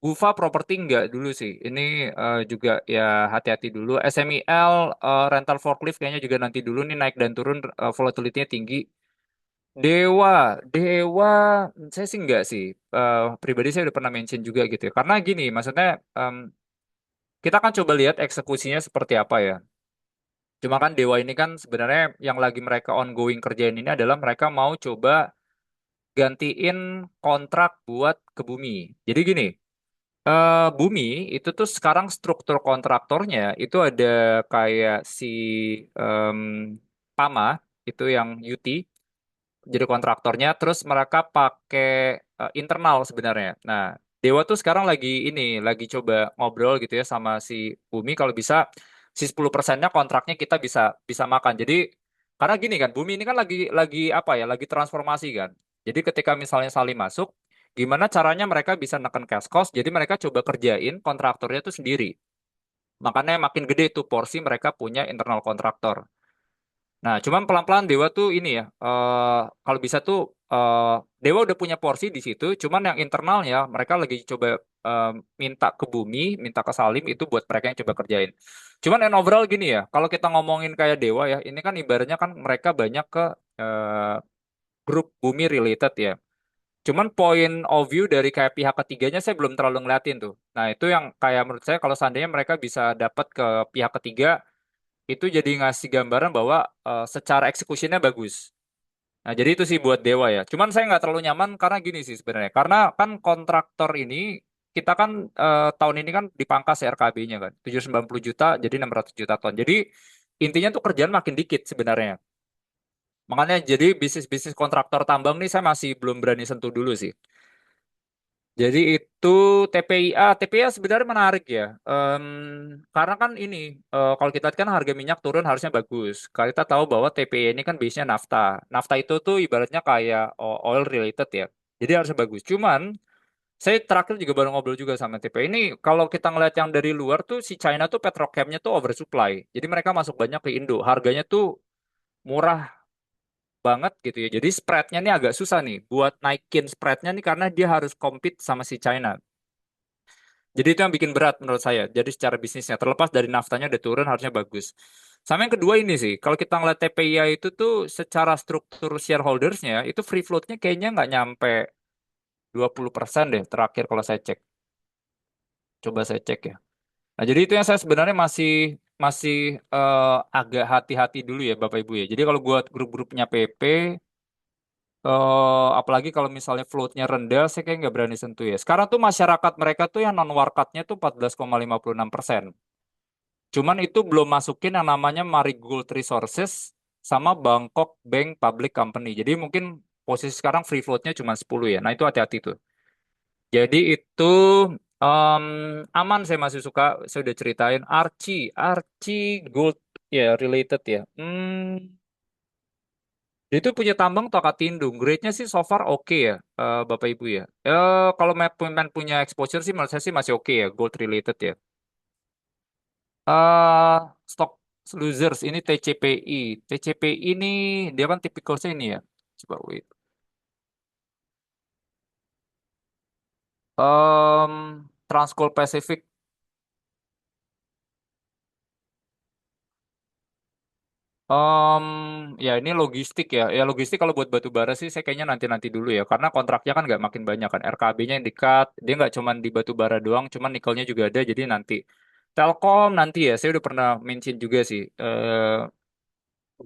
Guva properti enggak dulu sih. Ini juga ya hati-hati dulu. SMIL rental forklift kayaknya juga nanti dulu nih naik dan turun volatility-nya tinggi. Dewa, Dewa, saya sih enggak sih. Pribadi saya udah pernah mention juga gitu ya. Karena gini, maksudnya kita kan coba lihat eksekusinya seperti apa ya. Cuma kan Dewa ini kan sebenarnya yang lagi mereka ongoing kerjain ini adalah mereka mau coba gantiin kontrak buat ke bumi. Jadi gini, Bumi itu tuh sekarang struktur kontraktornya itu ada kayak si em, Pama itu yang UT jadi kontraktornya, terus mereka pakai internal sebenarnya. Nah, Dewa tuh sekarang lagi ini lagi coba ngobrol gitu ya sama si Bumi kalau bisa si 10%-nya kontraknya kita bisa bisa makan. Jadi karena gini kan, Bumi ini kan lagi apa ya, lagi transformasi kan. Jadi ketika misalnya Salim masuk, gimana caranya mereka bisa neken cash cost? Jadi mereka coba kerjain kontraktornya itu sendiri. Makanya makin gede tuh porsi mereka punya internal kontraktor. Nah, cuman pelan-pelan Dewa tuh ini ya, kalau bisa tuh Dewa udah punya porsi di situ, cuman yang internalnya mereka lagi coba eh, minta ke Bumi, minta ke Salim itu buat mereka yang coba kerjain. Cuman yang overall gini ya, kalau kita ngomongin kayak Dewa ya, ini kan ibaratnya kan mereka banyak ke eh, grup Bumi related ya. Cuman point of view dari kayak pihak ketiganya saya belum terlalu ngeliatin tuh. Nah, itu yang kayak menurut saya kalau seandainya mereka bisa dapat ke pihak ketiga, itu jadi ngasih gambaran bahwa secara eksekusinya bagus. Nah, jadi itu sih buat Dewa ya. Cuman saya nggak terlalu nyaman karena gini sih sebenarnya. Karena kan kontraktor ini, kita kan tahun ini kan dipangkas RKB-nya kan. 790 juta jadi 600 juta ton. Jadi intinya tuh kerjaan makin dikit sebenarnya. Makanya jadi bisnis-bisnis kontraktor tambang nih saya masih belum berani sentuh dulu sih. Jadi itu TPIA, TPIA sebenarnya menarik ya. Karena kan ini, kalau kita lihat kan harga minyak turun harusnya bagus. Kalau kita tahu bahwa TPIA ini kan base-nya nafta. Nafta itu tuh ibaratnya kayak oil related ya. Jadi harusnya bagus. Cuman saya terakhir juga baru ngobrol juga sama TPIA. Ini kalau kita ngeliat yang dari luar tuh si China tuh petrochem-nya tuh oversupply. Jadi mereka masuk banyak ke Indo. Harganya tuh murah banget gitu ya. Jadi spreadnya nih agak susah nih buat naikin spreadnya nih karena dia harus compete sama si China. Jadi itu yang bikin berat menurut saya. Jadi secara bisnisnya terlepas dari naftanya udah turun harusnya bagus. Sama yang kedua ini sih, kalau kita ngeliat TPIA itu tuh secara struktur shareholdersnya itu free floatnya kayaknya nggak nyampe 20% deh terakhir kalau saya cek. Coba saya cek ya. Nah jadi itu yang saya sebenarnya masih masih agak hati-hati dulu ya Bapak Ibu ya. Jadi kalau buat grup-grupnya PP, apalagi kalau misalnya floatnya rendah, saya kayak nggak berani sentuh ya. Sekarang tuh masyarakat mereka tuh yang non warkatnya tuh 14,56%. Cuman itu belum masukin yang namanya Marigold Resources sama Bangkok Bank Public Company. Jadi mungkin posisi sekarang free floatnya cuma 10 ya. Nah itu hati-hati tuh. Jadi itu em, aman saya masih suka. Saya udah ceritain Archie Gold. Ya, related ya. Dia itu punya tambang Toka Tindung. Grade-nya sih so far oke ya, Bapak Ibu ya. Kalau main punya exposure sih menurut saya sih masih oke ya, gold related ya. eh Stock losers ini TCPI. TCPI ini dia kan tipikalnya ini ya. Coba wait. Transcool Pacific. Ya ini logistik ya. Ya logistik kalau buat batu bara sih saya kayaknya nanti-nanti dulu ya. Karena kontraknya kan nggak makin banyak kan. RKB-nya yang di-cut. Dia nggak cuma di batu bara doang, cuman nikelnya juga ada. Jadi nanti. Telkom nanti ya. Saya udah pernah mention juga sih.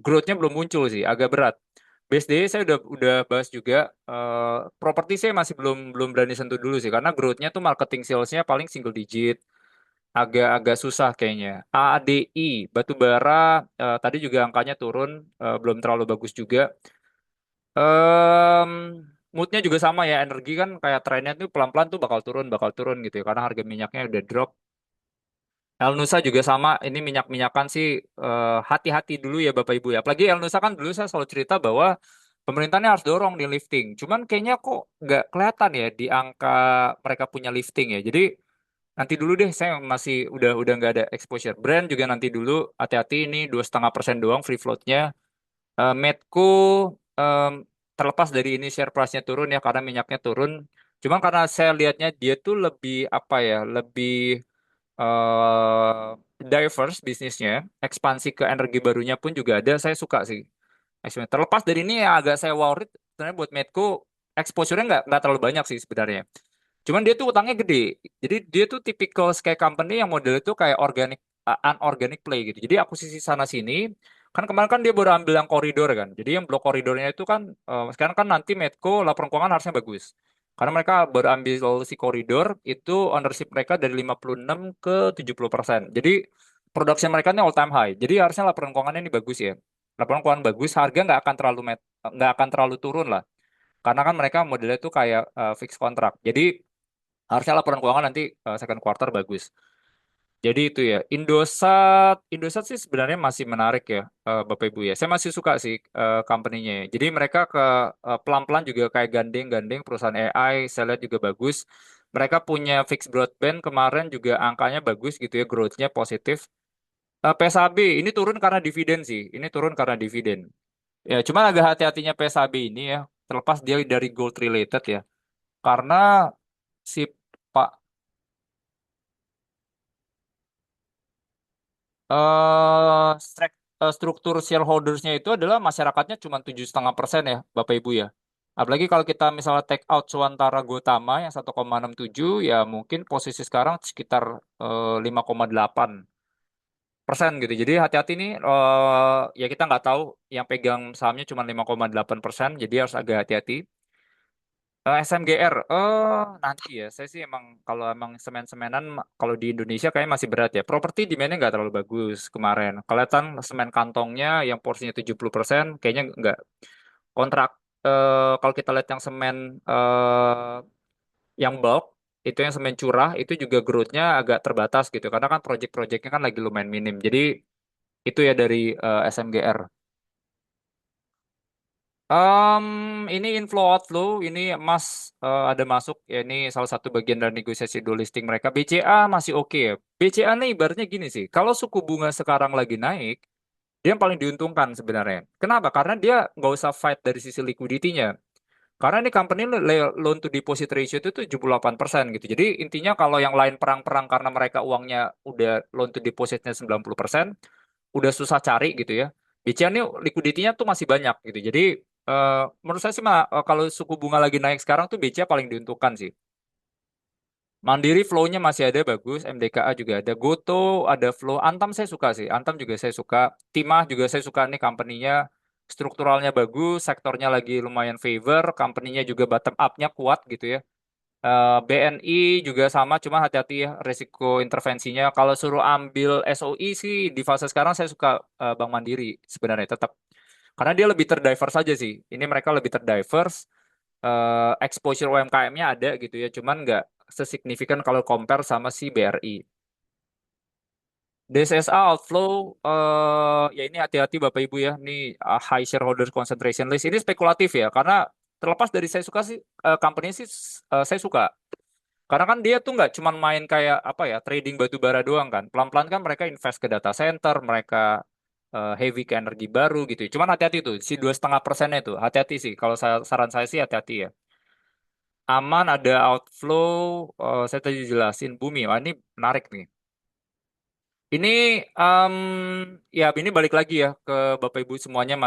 Growth-nya belum muncul sih. Agak berat. BSD saya udah bahas juga. Properti saya masih belum belum berani sentuh dulu sih. Karena growth-nya tuh marketing sales-nya paling single digit. Agak-agak susah kayaknya. ADI, batu bara, tadi juga angkanya turun, belum terlalu bagus juga. Em, Moodnya juga sama ya, energi kan kayak trennya tuh pelan-pelan tuh bakal turun gitu ya, karena harga minyaknya udah drop. El Nusa juga sama, ini minyak-minyakan sih hati-hati dulu ya Bapak Ibu ya. Apalagi El Nusa kan dulu saya selalu cerita bahwa pemerintahnya harus dorong di lifting. Cuman kayaknya kok nggak kelihatan ya di angka mereka punya lifting ya. Jadi nanti dulu deh, saya masih udah nggak ada exposure. Brand juga nanti dulu, hati-hati ini 2,5% doang free floatnya. Medco em, terlepas dari ini share price-nya turun ya karena minyaknya turun. Cuma karena saya lihatnya dia tuh lebih apa ya, lebih diverse bisnisnya, ekspansi ke energi barunya pun juga ada. Saya suka sih. Terlepas dari ini yang agak saya worried, sebenarnya buat Medco exposure-nya nggak terlalu banyak sih sebenarnya. Cuman dia tuh utangnya gede. Jadi dia tuh tipikal kayak company yang model itu kayak unorganic play gitu. Jadi akuisisi sana sini. Kan kemarin kan dia baru ambil yang koridor kan. Jadi yang blok koridornya itu kan sekarang kan nanti Medco laporan keuangan harusnya bagus. Karena mereka baru ambil si koridor itu ownership mereka dari 56 ke 70%. Jadi production mereka ini all time high. Jadi harusnya laporan keuangannya ini bagus ya. Laporan keuangan bagus, harga nggak akan terlalu turun lah. Karena kan mereka modelnya itu kayak fixed kontrak. Jadi harusnya laporan keuangan nanti second quarter bagus. Jadi itu ya, Indosat sih sebenarnya masih menarik ya, Bapak Ibu ya. Saya masih suka sih company-nya ya. Jadi mereka pelan-pelan juga kayak gandeng-gandeng perusahaan AI, saya lihat juga bagus. Mereka punya fixed broadband kemarin juga angkanya bagus gitu ya, growth-nya positif. PSAB ini turun karena dividen sih, ini turun karena dividen. Ya, cuma agak hati-hatinya PSAB ini ya, terlepas dia dari gold related ya. Karena si Pak struktur shareholdersnya itu adalah masyarakatnya cuma 7,5% ya, Bapak Ibu ya. Apalagi kalau kita misalnya take out Suwantara Gotama yang 1,67 ya mungkin posisi sekarang sekitar 5,8% gitu. Jadi hati-hati nih, ya kita nggak tahu yang pegang sahamnya cuma 5,8%, jadi harus agak hati-hati. SMGR, nanti ya. Saya sih emang kalau emang semen-semenan kalau di Indonesia kayaknya masih berat ya. Properti demandnya nggak terlalu bagus kemarin. Kelihatan semen kantongnya yang porsinya 70% kayaknya nggak kontrak. Kalau kita lihat yang semen yang bulk itu yang semen curah itu juga growth-nya agak terbatas gitu karena kan project-projectnya kan lagi lumayan minim. Jadi itu ya dari SMGR. Ini inflow outflow, ini emas ada masuk, ya ini salah satu bagian dari negosiasi dual listing mereka. BCA masih oke ya. BCA nih ibaratnya gini sih, kalau suku bunga sekarang lagi naik, dia yang paling diuntungkan sebenarnya. Kenapa? Karena dia nggak usah fight dari sisi liquidity-nya. Karena ini company loan to deposit ratio itu 78% gitu. Jadi intinya kalau yang lain perang-perang karena mereka uangnya udah loan to depositnya 90%, udah susah cari gitu ya. BCA ini liquidity-nya tuh masih banyak gitu. Jadi menurut saya sih kalau suku bunga lagi naik sekarang tuh BCA paling diuntungkan sih. Mandiri flow-nya masih ada bagus, MDKA juga ada, Goto ada flow, Antam saya suka sih, Antam juga saya suka, Timah juga saya suka nih company-nya, strukturalnya bagus, sektornya lagi lumayan favor, company-nya juga bottom up-nya kuat gitu ya. BNI juga sama, cuma hati-hati ya resiko intervensinya. Kalau suruh ambil SOI sih di fase sekarang saya suka Bank Mandiri sebenarnya tetap. Karena dia lebih terdiverse aja sih. Ini mereka lebih terdiverse, exposure UMKM-nya ada gitu ya, cuman nggak sesignifikan kalau compare sama si BRI. DSSA outflow, ya ini hati-hati Bapak Ibu ya, ini high shareholder concentration list. Ini spekulatif ya, karena terlepas dari saya suka sih, company sih saya suka. Karena kan dia tuh nggak cuman main kayak apa ya, trading batu bara doang kan. Pelan-pelan kan mereka invest ke data center, mereka heavy ke energi baru gitu. Cuman hati-hati tuh, si 2,5% itu, hati-hati sih. Kalau saran saya sih hati-hati ya. Aman ada outflow, saya tadi jelasin bumi. Wah ini menarik nih. Ini em, ya ini balik lagi ya ke Bapak Ibu semuanya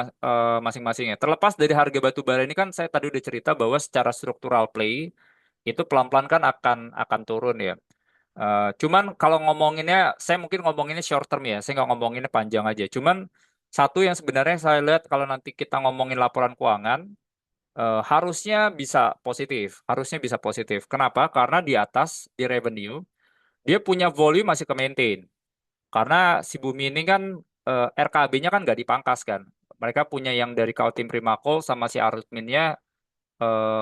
masing-masing ya. Terlepas dari harga batu bara ini kan saya tadi udah cerita bahwa secara struktural play itu pelan-pelan kan akan turun ya. Cuman kalau ngomonginnya, saya mungkin ngomonginnya short term ya, saya nggak ngomonginnya panjang aja. Cuman satu yang sebenarnya saya lihat kalau nanti kita ngomongin laporan keuangan, harusnya bisa positif, harusnya bisa positif. Kenapa? Karena di atas di revenue dia punya volume masih ke maintain. Karena si Bumi ini kan RKB-nya kan nggak dipangkas kan. Mereka punya yang dari Kaltim Primakol sama si Arutminnya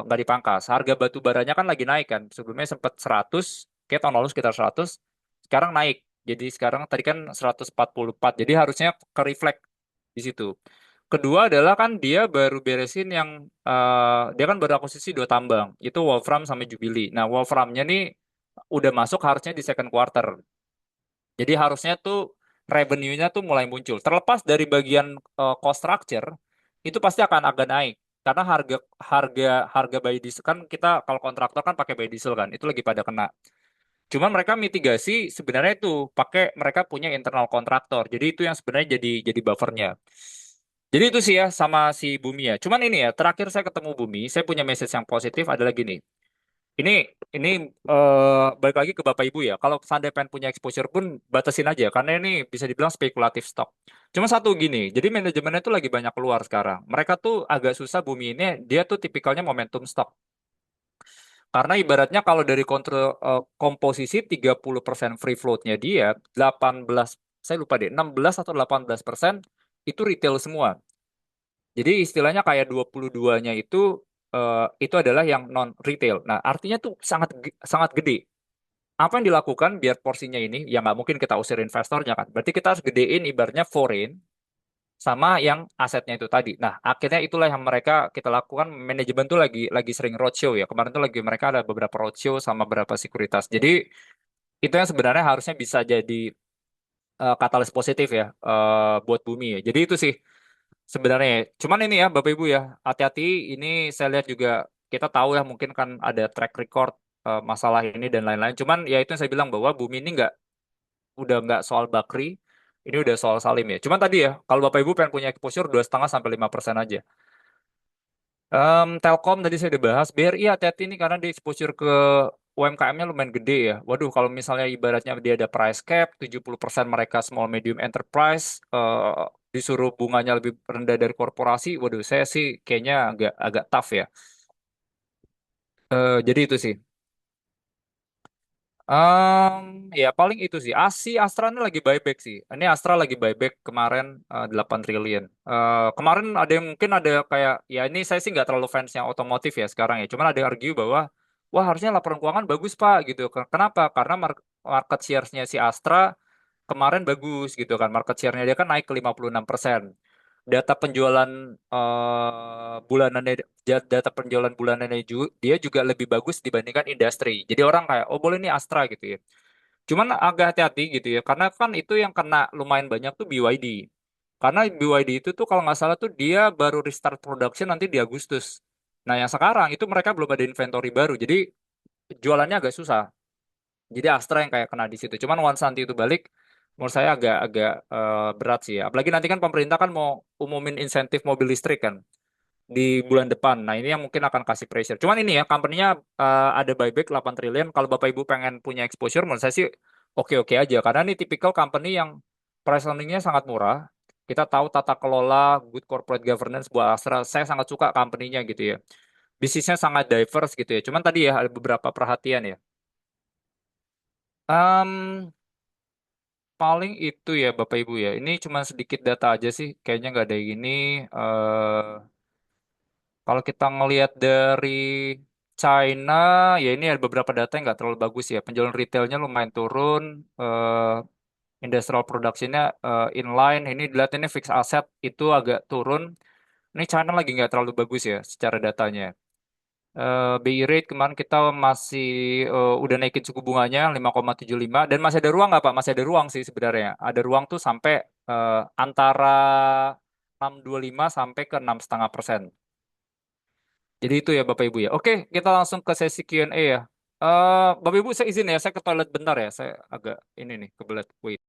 nggak dipangkas. Harga batu baranya kan lagi naik kan. Sebelumnya sempat 100, kayak tahun lalu sekitar 100, sekarang naik. Jadi sekarang tadi kan 144. Jadi harusnya ke reflect di situ. Kedua adalah kan dia baru beresin yang dia kan baru akuisisi dua tambang. Itu Wolfram sama Jubilee. Nah, Wolframnya nih udah masuk harusnya di second quarter. Jadi harusnya tuh revenue-nya tuh mulai muncul. Terlepas dari bagian cost structure, itu pasti akan agak naik. Karena harga harga harga biodiesel kan kita kalau kontraktor kan pakai biodiesel kan, itu lagi pada kena. Cuman mereka mitigasi sebenarnya itu pakai mereka punya internal kontraktor. Jadi itu yang sebenarnya jadi buffernya. Jadi itu sih ya sama si Bumi ya. Cuman ini ya, terakhir saya ketemu Bumi, saya punya message yang positif adalah gini. Ini ini balik lagi ke Bapak Ibu ya. Kalau seandainya pengen punya exposure pun batasin aja karena ini bisa dibilang spekulatif stok. Cuma satu gini, jadi manajemennya tuh lagi banyak keluar sekarang. Mereka tuh agak susah Bumi ini, dia tuh tipikalnya momentum stok. Karena ibaratnya kalau dari kontrol komposisi 30% free floatnya dia, 18, saya lupa deh, 16 atau 18% itu retail semua. Jadi istilahnya kayak 22-nya itu adalah yang non retail. Nah, artinya tuh sangat gede. Apa yang dilakukan biar porsinya ini ya nggak mungkin kita usir investornya kan. Berarti kita harus gedein ibaratnya foreign sama yang asetnya itu tadi. Nah, akhirnya itulah yang mereka kita lakukan, manajemen tuh lagi sering roadshow ya. Kemarin tuh lagi mereka ada beberapa roadshow sama beberapa sekuritas. Jadi itu yang sebenarnya harusnya bisa jadi katalis positif ya buat bumi ya. Jadi itu sih sebenarnya. Cuman ini ya Bapak Ibu ya, hati-hati ini saya lihat juga kita tahu ya mungkin kan ada track record masalah ini dan lain-lain. Cuman ya itu yang saya bilang bahwa bumi ini udah nggak soal Bakri, ini udah soal Salim ya. Cuman tadi ya, kalau Bapak Ibu pengen punya exposure 2,5 sampai 5% aja. Telkom tadi saya udah bahas, BRI hati-hati nih karena dia exposure ke UMKM-nya lumayan gede ya. Waduh, kalau misalnya ibaratnya dia ada price cap, 70% mereka small medium enterprise, disuruh bunganya lebih rendah dari korporasi, waduh saya sih kayaknya agak agak tough ya. Jadi itu sih. Ya paling itu sih. Astra ini lagi buyback sih. Ini Astra lagi buyback kemarin 8 triliun. Kemarin ada yang mungkin ada kayak ya ini saya sih nggak terlalu fans yang otomotif ya sekarang ya. Cuman ada yang argue bahwa wah harusnya laporan keuangan bagus Pak gitu. Kenapa? Karena market share-nya si Astra kemarin bagus gitu kan. Market share-nya dia kan naik ke 56%. Data penjualan bulanannya data penjualan bulanannya dia juga lebih bagus dibandingkan industri. Jadi orang kayak oh boleh nih Astra gitu ya. Cuman agak hati-hati gitu ya, karena kan itu yang kena lumayan banyak tuh BYD. Karena BYD itu tuh kalau nggak salah tuh dia baru restart production nanti di Agustus. Nah yang sekarang itu mereka belum ada inventory baru, jadi jualannya agak susah. Jadi Astra yang kayak kena di situ. Cuman once nanti itu balik, menurut saya agak-agak berat sih ya. Apalagi nanti kan pemerintah kan mau umumin insentif mobil listrik kan di bulan depan. Nah, ini yang mungkin akan kasih pressure. Cuman ini ya, company-nya ada buyback 8 triliun. Kalau Bapak Ibu pengen punya exposure, menurut saya sih oke-oke aja. Karena ini tipikal company yang price earning-nya sangat murah. Kita tahu tata kelola, good corporate governance buat Astra. Saya sangat suka company-nya gitu ya. Bisnisnya sangat diverse gitu ya. Cuman tadi ya ada beberapa perhatian ya. Em, paling itu ya Bapak Ibu ya. Ini cuma sedikit data aja sih. Kayaknya nggak ada yang ini. eh Kalau kita ngelihat dari China, ya ini ada beberapa data yang nggak terlalu bagus ya. Penjualan retailnya lumayan turun. Industrial production-nya inline, ini dilihat ini fixed asset itu agak turun. Ini China lagi nggak terlalu bagus ya secara datanya. BI rate kemarin kita masih udah naikin suku bunganya 5,75 dan masih ada ruang nggak Pak? Masih ada ruang sih sebenarnya. Ada ruang tuh sampai antara 6,25 sampai ke 6,5%. Jadi itu ya Bapak Ibu ya. Oke, kita langsung ke sesi Q&A ya. Bapak Ibu saya izin ya, saya ke toilet bentar ya. Saya agak ini nih kebelet. Wait.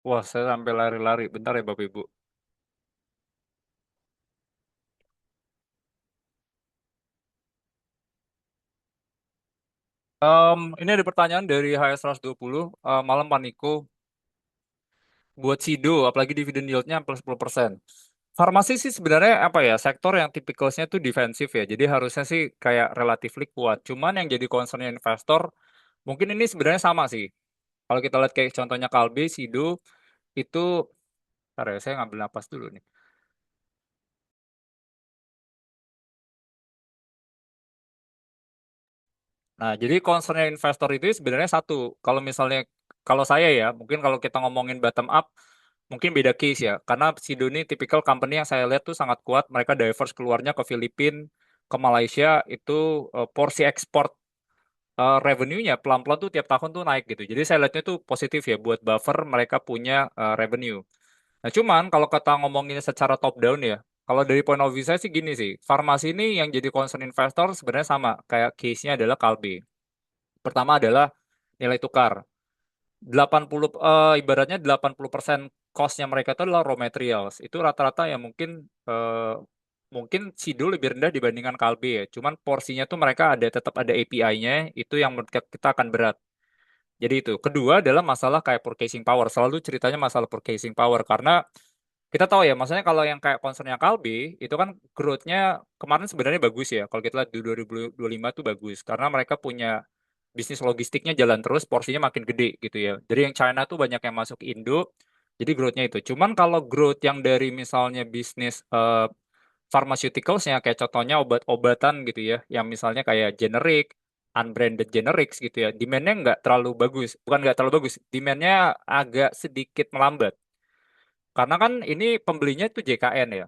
Wah, saya sampai lari-lari. Bentar ya Bapak Ibu. Ini ada pertanyaan dari HS120. Malam Pak Niko. Buat Sido, apalagi dividen yield-nya plus 10%. Farmasi sih sebenarnya apa ya, sektor yang tipikalnya tuh defensif ya. Jadi harusnya sih kayak relatifly kuat. Cuman yang jadi concern investor, mungkin ini sebenarnya sama sih. Kalau kita lihat kayak contohnya Kalbe, Sido, itu, ntar ya, saya ngambil napas dulu nih. Nah, jadi concernnya investor itu sebenarnya satu. Kalau misalnya, kalau saya ya, mungkin kalau kita ngomongin bottom up, mungkin beda case ya. Karena Sido ini tipikal company yang saya lihat tuh sangat kuat. Mereka diverse keluarnya ke Filipina, ke Malaysia, itu porsi ekspor revenue-nya pelan-pelan tuh tiap tahun tuh naik gitu. Jadi saya lihatnya tuh positif ya buat buffer mereka punya revenue. Nah, cuman kalau kita ngomongin secara top down ya, kalau dari point of view saya sih gini sih, farmasi ini yang jadi concern investor sebenarnya sama, kayak case-nya adalah Kalbe. Pertama adalah nilai tukar. 80 ibaratnya 80% cost-nya mereka itu adalah raw materials. Itu rata-rata yang mungkin Sido lebih rendah dibandingkan Kalbe ya. Cuman porsinya tuh mereka ada tetap ada API-nya, itu yang menurut kita akan berat. Jadi itu. Kedua adalah masalah kayak purchasing power. Selalu ceritanya masalah purchasing power karena kita tahu ya, maksudnya kalau yang kayak concernnya Kalbe, itu kan growth-nya kemarin sebenarnya bagus ya. Kalau kita lihat di 2025 tuh bagus. Karena mereka punya bisnis logistiknya jalan terus, porsinya makin gede gitu ya. Jadi yang China tuh banyak yang masuk Indo, jadi growth-nya itu. Cuman kalau growth yang dari misalnya bisnis pharmaceuticals-nya, kayak contohnya obat-obatan gitu ya, yang misalnya kayak generik, unbranded generics gitu ya, demand-nya nggak terlalu bagus. Bukan nggak terlalu bagus, demand-nya agak sedikit melambat. Karena kan ini pembelinya itu JKN ya.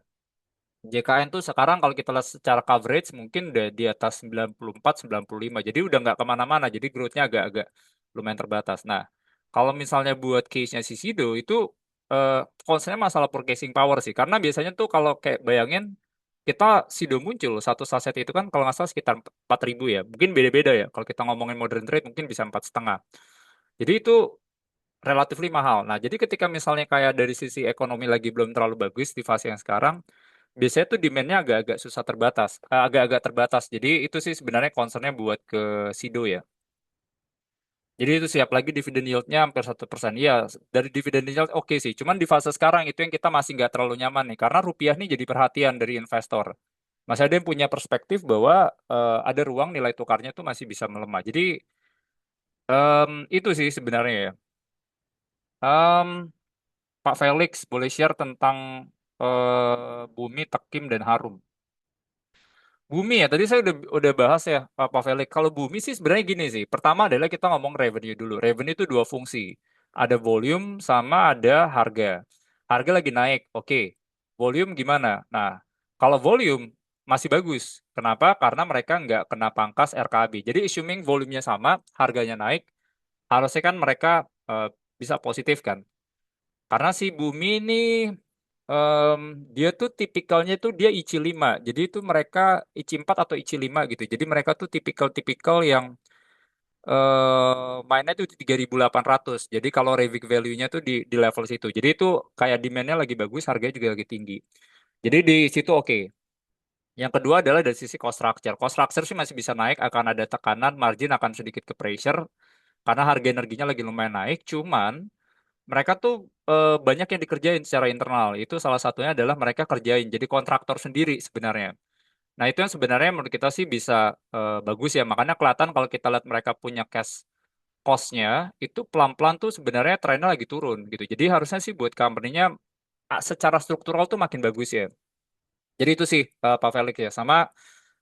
JKN tuh sekarang kalau kita lihat secara coverage mungkin udah di atas 94, 95. Jadi udah nggak kemana-mana. Jadi growth-nya agak-agak lumayan terbatas. Nah, kalau misalnya buat case-nya si Sido itu eh concern-nya masalah purchasing power sih. Karena biasanya tuh kalau kayak bayangin kita Sido muncul satu saset itu kan kalau nggak salah sekitar 4.000 ya. Mungkin beda-beda ya. Kalau kita ngomongin modern trade mungkin bisa 4,5. Jadi itu relatif mahal. Nah, jadi ketika misalnya kayak dari sisi ekonomi lagi belum terlalu bagus di fase yang sekarang, biasanya tuh demand-nya agak-agak susah terbatas, agak-agak terbatas. Jadi itu sih sebenarnya concern-nya buat ke Sido ya. Jadi itu siap lagi dividen yield-nya hampir 1%. Iya, dari dividen yield oke sih. Cuman di fase sekarang itu yang kita masih nggak terlalu nyaman nih. Karena rupiah nih jadi perhatian dari investor. Masih ada yang punya perspektif bahwa ada ruang nilai tukarnya tuh masih bisa melemah. Jadi itu sih sebenarnya ya. Em, Pak Felix boleh share tentang Bumi, Tekim, dan Harum. Bumi ya, tadi saya udah bahas ya Pak Felix. Kalau bumi sih sebenarnya gini sih. Pertama adalah kita ngomong revenue dulu. Revenue itu dua fungsi. Ada volume sama ada harga. Harga lagi naik, oke. Volume gimana? Nah, kalau volume masih bagus. Kenapa? Karena mereka nggak kena pangkas RKAB. Jadi assuming volumenya sama, harganya naik, harusnya kan mereka eh, bisa positif kan. Karena si Bumi ini em, dia tuh tipikalnya tuh dia IC 5. Jadi itu mereka IC 4 atau IC 5 gitu. Jadi mereka tuh tipikal-tipikal yang mainnya tuh 3.800. Jadi kalau Revic value-nya tuh di level situ. Jadi itu kayak demand-nya lagi bagus, harganya juga lagi tinggi. Jadi di situ oke. Yang kedua adalah dari sisi cost structure. Cost structure sih masih bisa naik, akan ada tekanan, margin akan sedikit ke pressure karena harga energinya lagi lumayan naik. Cuman mereka tuh banyak yang dikerjain secara internal. Itu salah satunya adalah mereka kerjain jadi kontraktor sendiri sebenarnya. Nah, itu yang sebenarnya menurut kita sih bisa bagus ya. Makanya kelihatan kalau kita lihat mereka punya cash cost-nya itu pelan-pelan tuh sebenarnya trennya lagi turun gitu. Jadi harusnya sih buat company-nya secara struktural tuh makin bagus ya. Jadi itu sih Pak Felix ya. Sama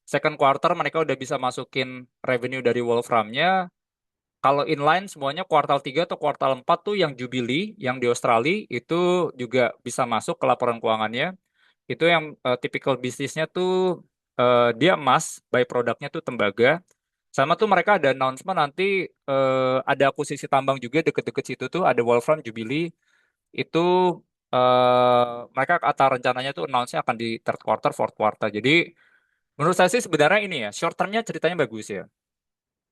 second quarter mereka udah bisa masukin revenue dari Wolfram-nya. Kalau inline semuanya kuartal 3 atau kuartal 4 tuh yang Jubilee, yang di Australia itu juga bisa masuk ke laporan keuangannya. Itu yang typical bisnisnya tuh dia emas, by produknya tuh tembaga. Sama tuh mereka ada announcement nanti ada akuisisi tambang juga deket-deket situ tuh ada Wolfram Jubilee. Itu mereka kata rencananya tuh announce-nya akan di third quarter, fourth quarter. Jadi menurut saya sih sebenarnya ini ya, short term-nya ceritanya bagus ya.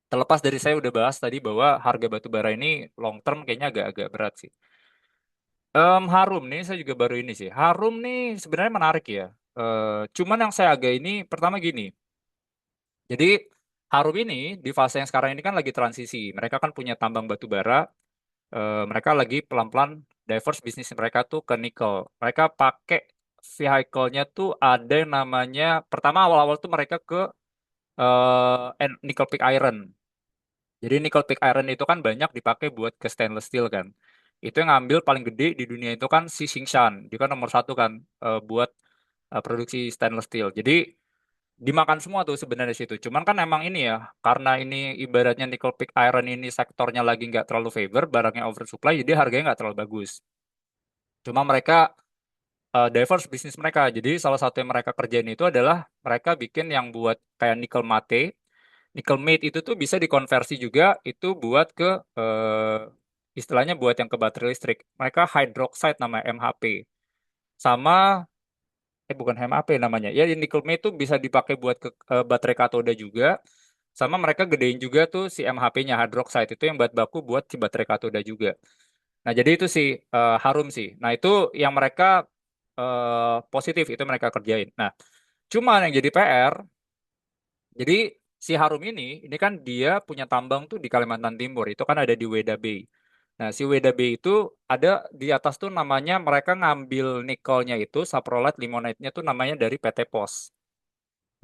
Terlepas dari saya udah bahas tadi bahwa harga batu bara ini long term kayaknya agak-agak berat sih. Harum nih, saya juga baru ini sih. Harum nih sebenarnya menarik ya. Cuman yang saya agak ini, pertama gini. Jadi Harum ini di fase yang sekarang ini kan lagi transisi. Mereka kan punya tambang batu bara. Mereka lagi pelan-pelan diverse bisnis mereka tuh ke nikel. Mereka pakai vehicle-nya tuh ada yang namanya, pertama awal-awal tuh mereka ke nickel pig iron. Jadi nickel pig iron itu kan banyak dipakai buat ke stainless steel kan. Itu yang ngambil paling gede di dunia itu kan si Tsingshan. Dia kan nomor satu kan buat produksi stainless steel. Jadi dimakan semua tuh sebenarnya situ. Cuman kan emang ini ya, karena ini ibaratnya nickel pig iron ini sektornya lagi nggak terlalu favor, barangnya oversupply, jadi harganya nggak terlalu bagus. Cuma mereka diverse bisnis mereka. Jadi salah satu yang mereka kerjain itu adalah mereka bikin yang buat kayak nickel mate. Nickel mate itu tuh bisa dikonversi juga itu buat ke istilahnya buat yang ke baterai listrik. Mereka hydroxide nama MHP. Sama bukan MHP namanya. Ya nickel mate itu bisa dipakai buat ke baterai katoda juga. Sama mereka gedein juga tuh si MHP-nya hydroxide itu yang buat baku buat si baterai katoda juga. Nah, jadi itu sih harum sih. Nah, itu yang mereka positif itu mereka kerjain. Nah, cuman yang jadi PR, jadi si Harum ini kan dia punya tambang tuh di Kalimantan Timur, itu kan ada di Weda Bay. Nah, si Weda Bay itu ada di atas tuh namanya mereka ngambil nikelnya itu, saprolite limonite-nya tuh namanya dari PT POS.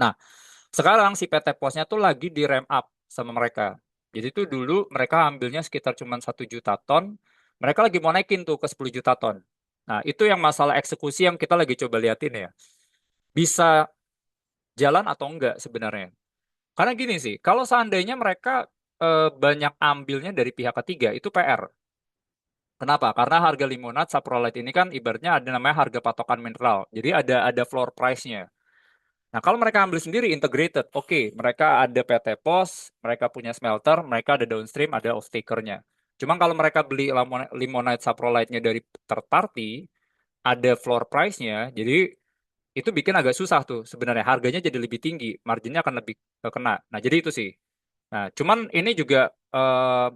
Nah, sekarang si PT POS-nya tuh lagi di ramp up sama mereka. Jadi tuh dulu mereka ambilnya sekitar cuma 1 juta ton, mereka lagi mau naikin tuh ke 10 juta ton. Nah, itu yang masalah eksekusi yang kita lagi coba liatin ya. Bisa jalan atau enggak sebenarnya. Karena gini sih, kalau seandainya mereka banyak ambilnya dari pihak ketiga, itu PR. Kenapa? Karena harga limonad saprolite ini kan ibaratnya ada namanya harga patokan mineral. Jadi ada floor price-nya. Nah, kalau mereka ambil sendiri integrated, oke, mereka ada PT POS, mereka punya smelter, mereka ada downstream, ada off-taker-nya. Cuma kalau mereka beli limonite saprolite-nya dari third party, ada floor price-nya, jadi itu bikin agak susah tuh sebenarnya. Harganya jadi lebih tinggi, marginnya akan lebih kena. Nah, jadi itu sih. Nah, cuman ini juga eh,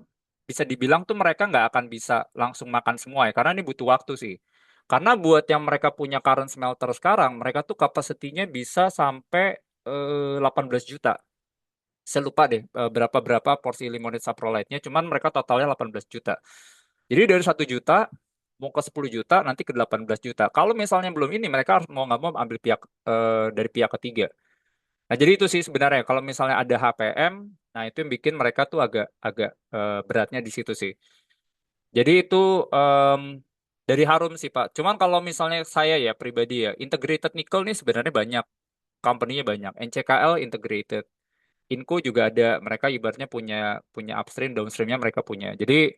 bisa dibilang tuh mereka nggak akan bisa langsung makan semua ya, karena ini butuh waktu sih. Karena buat yang mereka punya current smelter sekarang, mereka tuh kapasitinya bisa sampai 18 juta. Saya lupa deh berapa-berapa porsi limonade saprolite-nya, cuman mereka totalnya 18 juta. Jadi dari 1 juta mau ke 10 juta, nanti ke 18 juta. Kalau misalnya belum ini, mereka harus mau nggak mau ambil pihak dari pihak ketiga. Nah, jadi itu sih sebenarnya kalau misalnya ada HPM, nah itu yang bikin mereka tuh agak agak beratnya di situ sih. Jadi itu em, dari Harum sih Pak. Cuman kalau misalnya saya ya pribadi ya, integrated nickel nih sebenarnya banyak, company-nya banyak. NCKL integrated, Inco juga ada. Mereka ibaratnya punya punya upstream, downstreamnya mereka punya. Jadi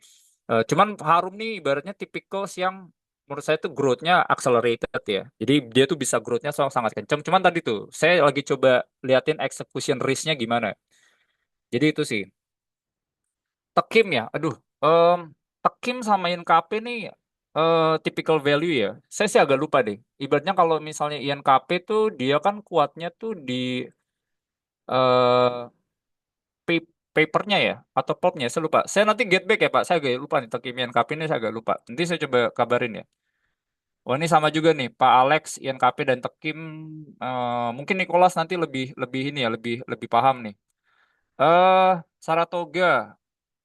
cuman Harum nih ibaratnya tipikal yang menurut saya tuh growth-nya accelerated ya. Jadi dia tuh bisa growth-nya sangat kencang. Cuman tadi tuh saya lagi coba liatin execution risk-nya gimana. Jadi itu sih. Tekim ya. Aduh, Tekim sama INKP nih typical value ya. Saya sih agak lupa deh. Ibaratnya kalau misalnya INKP tuh dia kan kuatnya tuh di eh papernya ya atau pulpnya saya lupa. Saya nanti get back ya Pak. Saya agak lupa nih Tekim INKP ini saya agak lupa. Nanti saya coba kabarin ya. Wah ini sama juga nih Pak Alex, INKP dan Tekim. Mungkin Nicholas nanti lebih lebih ini ya lebih lebih paham nih. Eh Saratoga.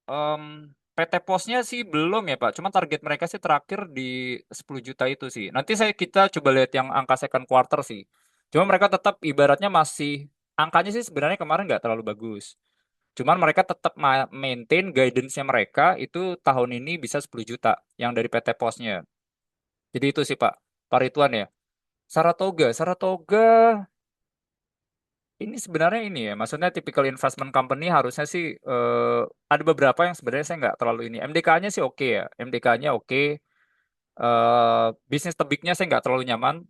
Em, PT Posnya sih belum ya Pak, cuma target mereka sih terakhir di 10 juta itu sih. Nanti kita coba lihat yang angka second quarter sih. Cuma mereka tetap ibaratnya masih, angkanya sih sebenarnya kemarin nggak terlalu bagus. Cuman mereka tetap maintain guidance-nya mereka itu tahun ini bisa 10 juta yang dari PT Posnya. Jadi itu sih Pak, Pak Ridwan ya. Saratoga ini sebenarnya ini ya, maksudnya typical investment company harusnya sih ada beberapa yang sebenarnya saya nggak terlalu ini. MDK-nya sih oke ya, MDK-nya oke. Bisnis tebiknya saya nggak terlalu nyaman.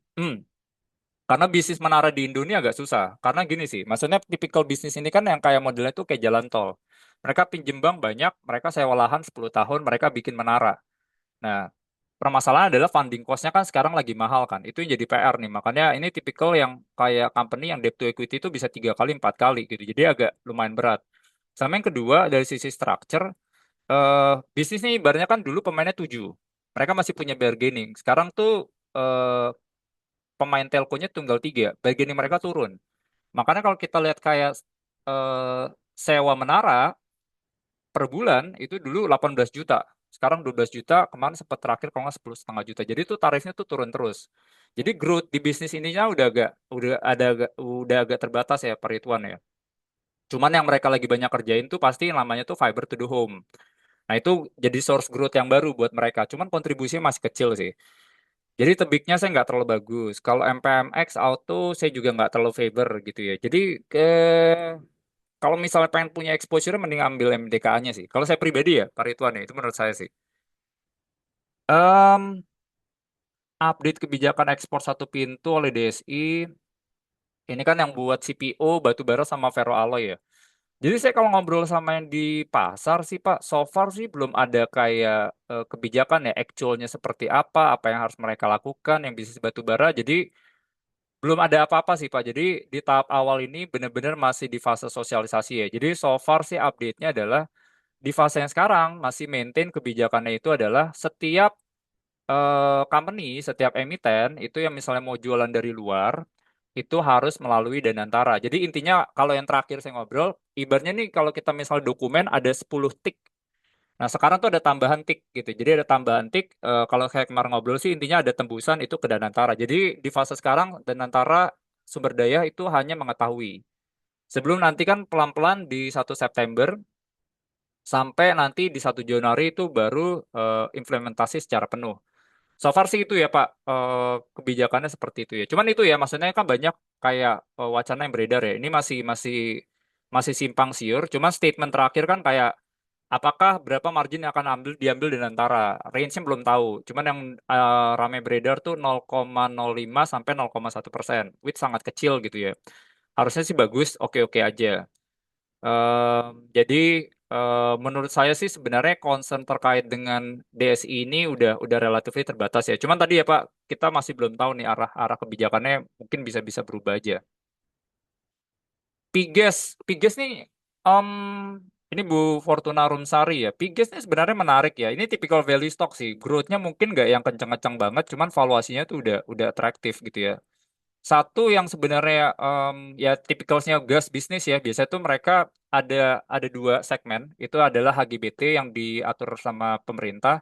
Karena bisnis menara di Indonesia agak susah. Karena gini sih, maksudnya typical bisnis ini kan yang kayak modelnya tuh kayak jalan tol. Mereka pinjem bank banyak, mereka sewa lahan 10 tahun, mereka bikin menara. Nah, permasalahan adalah funding cost-nya kan sekarang lagi mahal kan. Itu yang jadi PR nih. Makanya ini tipikal yang kayak company yang debt to equity itu bisa 3 kali, 4 kali gitu. Jadi agak lumayan berat. Sama yang kedua, dari sisi structure, bisnisnya ibaratnya kan dulu pemainnya 7. Mereka masih punya bargaining. Sekarang tuh pemain telkonya tunggal 3. Bargaining mereka turun. Makanya kalau kita lihat kayak eh, sewa menara, per bulan itu dulu 18 juta. Sekarang 12 juta, kemarin sempat terakhir kalau nggak 10,5 juta. Jadi itu tarifnya tuh turun terus. Jadi growth di bisnis ininya udah agak terbatas ya perhitungan ya. Cuman yang mereka lagi banyak kerjain tuh pasti yang namanya tuh fiber to the home. Nah, itu jadi source growth yang baru buat mereka. Cuman kontribusinya masih kecil sih. Jadi tebiknya saya nggak terlalu bagus. Kalau MPMX Auto saya juga nggak terlalu favor gitu ya. Jadi kalau misalnya pengen punya exposure mending ambil MDKA-nya sih. Kalau saya pribadi ya, Pak Ridwan ya, itu menurut saya sih. Em, Update kebijakan ekspor satu pintu oleh DSI, ini kan yang buat CPO, batu bara sama ferroalloy ya. Jadi saya kalau ngobrol sama yang di pasar sih Pak, so far sih belum ada kayak kebijakan ya, actualnya seperti apa yang harus mereka lakukan, yang bisnis batu bara. Jadi belum ada apa-apa sih Pak. Jadi di tahap awal ini benar-benar masih di fase sosialisasi ya. Jadi so far sih update-nya adalah di fase yang sekarang masih maintain kebijakannya itu adalah setiap company, setiap emiten itu yang misalnya mau jualan dari luar itu harus melalui Danantara. Jadi intinya kalau yang terakhir saya ngobrol, ibaratnya nih kalau kita misal dokumen ada 10 tik. Nah, sekarang tuh ada tambahan tik gitu. Jadi ada tambahan tik kalau saya kemarin ngobrol sih intinya ada tembusan itu ke Danantara. Jadi di fase sekarang Danantara sumber daya itu hanya mengetahui. Sebelum nanti kan pelan-pelan di 1 September sampai nanti di 1 Januari itu baru implementasi secara penuh. So far sih itu ya Pak, kebijakannya seperti itu ya. Cuman itu ya, maksudnya kan banyak kayak wacana yang beredar ya. Ini masih masih masih simpang siur. Cuma statement terakhir kan kayak apakah berapa margin yang akan diambil di antara range-nya belum tahu. Cuman yang rame beredar tuh 0,05 sampai 0,1%, which sangat kecil gitu ya. Harusnya sih bagus, oke-oke aja. Jadi menurut saya sih sebenarnya concern terkait dengan DSI ini udah relatif terbatas ya. Cuman tadi ya Pak, kita masih belum tahu nih arah arah kebijakannya mungkin bisa berubah aja. Piges nih, em, ini Bu Fortuna Rumsari ya. Piges nih sebenarnya menarik ya. Ini typical value stock sih. Growth-nya mungkin nggak yang kencang-kencang banget, cuman valuasinya tuh udah atraktif gitu ya. Satu yang sebenarnya ya tipikalnya gas bisnis ya. Biasanya tuh mereka ada dua segmen. Itu adalah HGBT yang diatur sama pemerintah.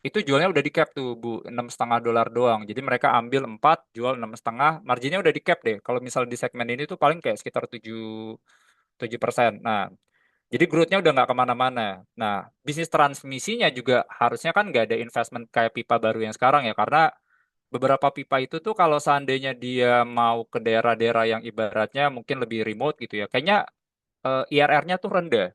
Itu jualnya udah di cap tuh Bu, 6,5 dolar doang. Jadi mereka ambil 4, jual 6,5, marginnya udah di cap deh. Kalau misal di segmen ini tuh paling kayak sekitar 7% Nah, jadi growth-nya udah nggak kemana-mana. Nah, bisnis transmisinya juga harusnya kan nggak ada investment kayak pipa baru yang sekarang ya, karena beberapa pipa itu tuh kalau seandainya dia mau ke daerah-daerah yang ibaratnya mungkin lebih remote gitu ya, kayaknya IRR-nya tuh rendah.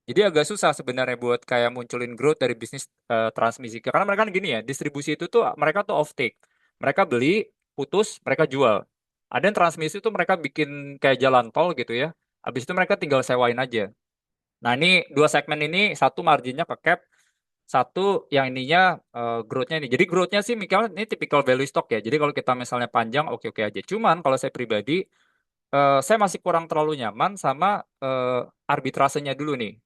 Jadi agak susah sebenarnya buat kayak munculin growth dari bisnis transmisi. Karena mereka kan gini ya, distribusi itu tuh mereka tuh off take. Mereka beli, putus, mereka jual. Ada yang transmisi tuh mereka bikin kayak jalan tol gitu ya. Habis itu mereka tinggal sewain aja. Nah ini dua segmen ini, satu marginnya ke cap, satu yang ininya growth-nya ini. Jadi growth-nya sih Mikael ini typical value stock ya. Jadi kalau kita misalnya panjang oke-oke aja. Cuman kalau saya pribadi, saya masih kurang terlalu nyaman sama arbitrasenya dulu nih.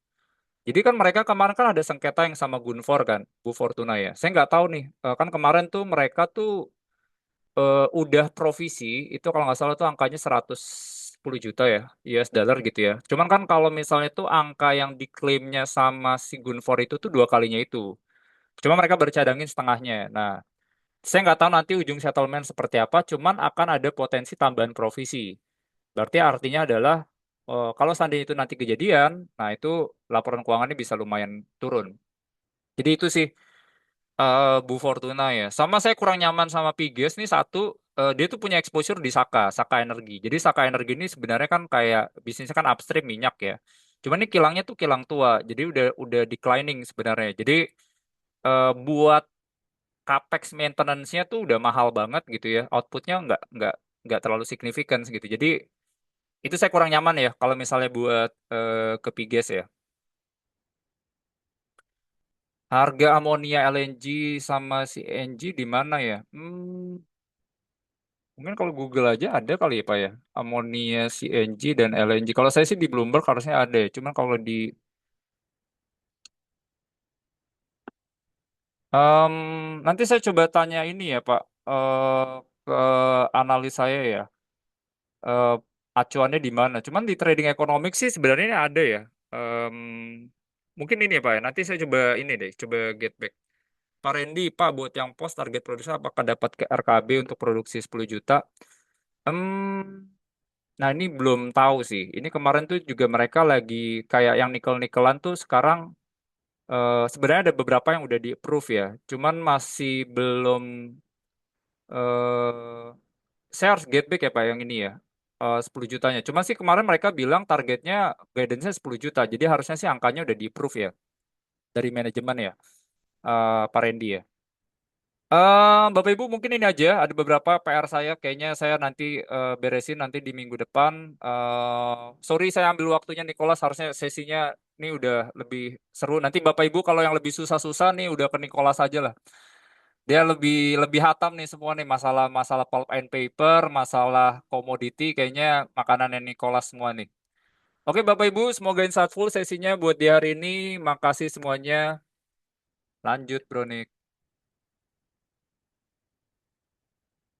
Jadi kan mereka kemarin kan ada sengketa yang sama Gunvor kan, Bu Fortuna ya. Saya nggak tahu nih, kan kemarin tuh mereka tuh udah provisi, itu kalau nggak salah tuh angkanya 110 juta ya, US dollar gitu ya. Cuman kan kalau misalnya tuh angka yang diklaimnya sama si Gunvor itu tuh dua kalinya itu. Cuma mereka bercadangin setengahnya. Nah, saya nggak tahu nanti ujung settlement seperti apa, cuman akan ada potensi tambahan provisi. Berarti artinya adalah kalau seandainya itu nanti kejadian, nah itu laporan keuangannya bisa lumayan turun. Jadi itu sih Bu Fortuna ya. Sama saya kurang nyaman sama Piges nih satu, dia tuh punya exposure di Saka Energi. Jadi Saka Energi ini sebenarnya kan kayak bisnisnya kan upstream minyak ya. Cuman ini kilangnya tuh kilang tua, jadi udah declining sebenarnya. Jadi buat capex maintenance-nya tuh udah mahal banget gitu ya. Outputnya nggak terlalu signifikan gitu. Jadi itu saya kurang nyaman ya kalau misalnya buat ke Piges ya. Harga amonia LNG sama CNG di mana ya? Mungkin kalau Google aja ada kali ya Pak ya. Amonia, CNG, dan LNG. Kalau saya sih di Bloomberg harusnya ada ya. Cuman kalau di... Em, nanti saya coba tanya ini ya Pak. Ke analis saya ya. eh, Acuannya di mana? Cuman di trading ekonomik sih sebenarnya ini ada ya. Em, mungkin ini ya Pak ya. Nanti saya coba ini deh. Coba get back. Pak Randy, Pak, buat yang post target produksi apakah dapat ke RKB untuk produksi 10 juta? Em, nah ini belum tahu sih. Ini kemarin tuh juga mereka lagi kayak yang nikel-nikelan tuh sekarang sebenarnya ada beberapa yang udah di-approve ya. Cuman masih belum eh saya harus get back ya Pak yang ini ya. 10 jutanya. Cuma sih kemarin mereka bilang targetnya guidance-nya 10 juta. Jadi harusnya sih angkanya udah di-approve ya dari manajemen ya. Pak Randy ya. Bapak Ibu mungkin ini aja ada beberapa PR saya kayaknya saya nanti beresin nanti di minggu depan. Sorry saya ambil waktunya Nicholas harusnya sesinya ini udah lebih seru. Nanti Bapak Ibu kalau yang lebih susah-susah nih udah ke Nicholas aja lah. Dia lebih lebih hatam nih semua nih masalah-masalah pulp and paper, masalah komoditi kayaknya makanannya Nicholas semua nih. Oke Bapak Ibu semoga insightful sesinya buat di hari ini. Makasih semuanya. Lanjut Bro Nick.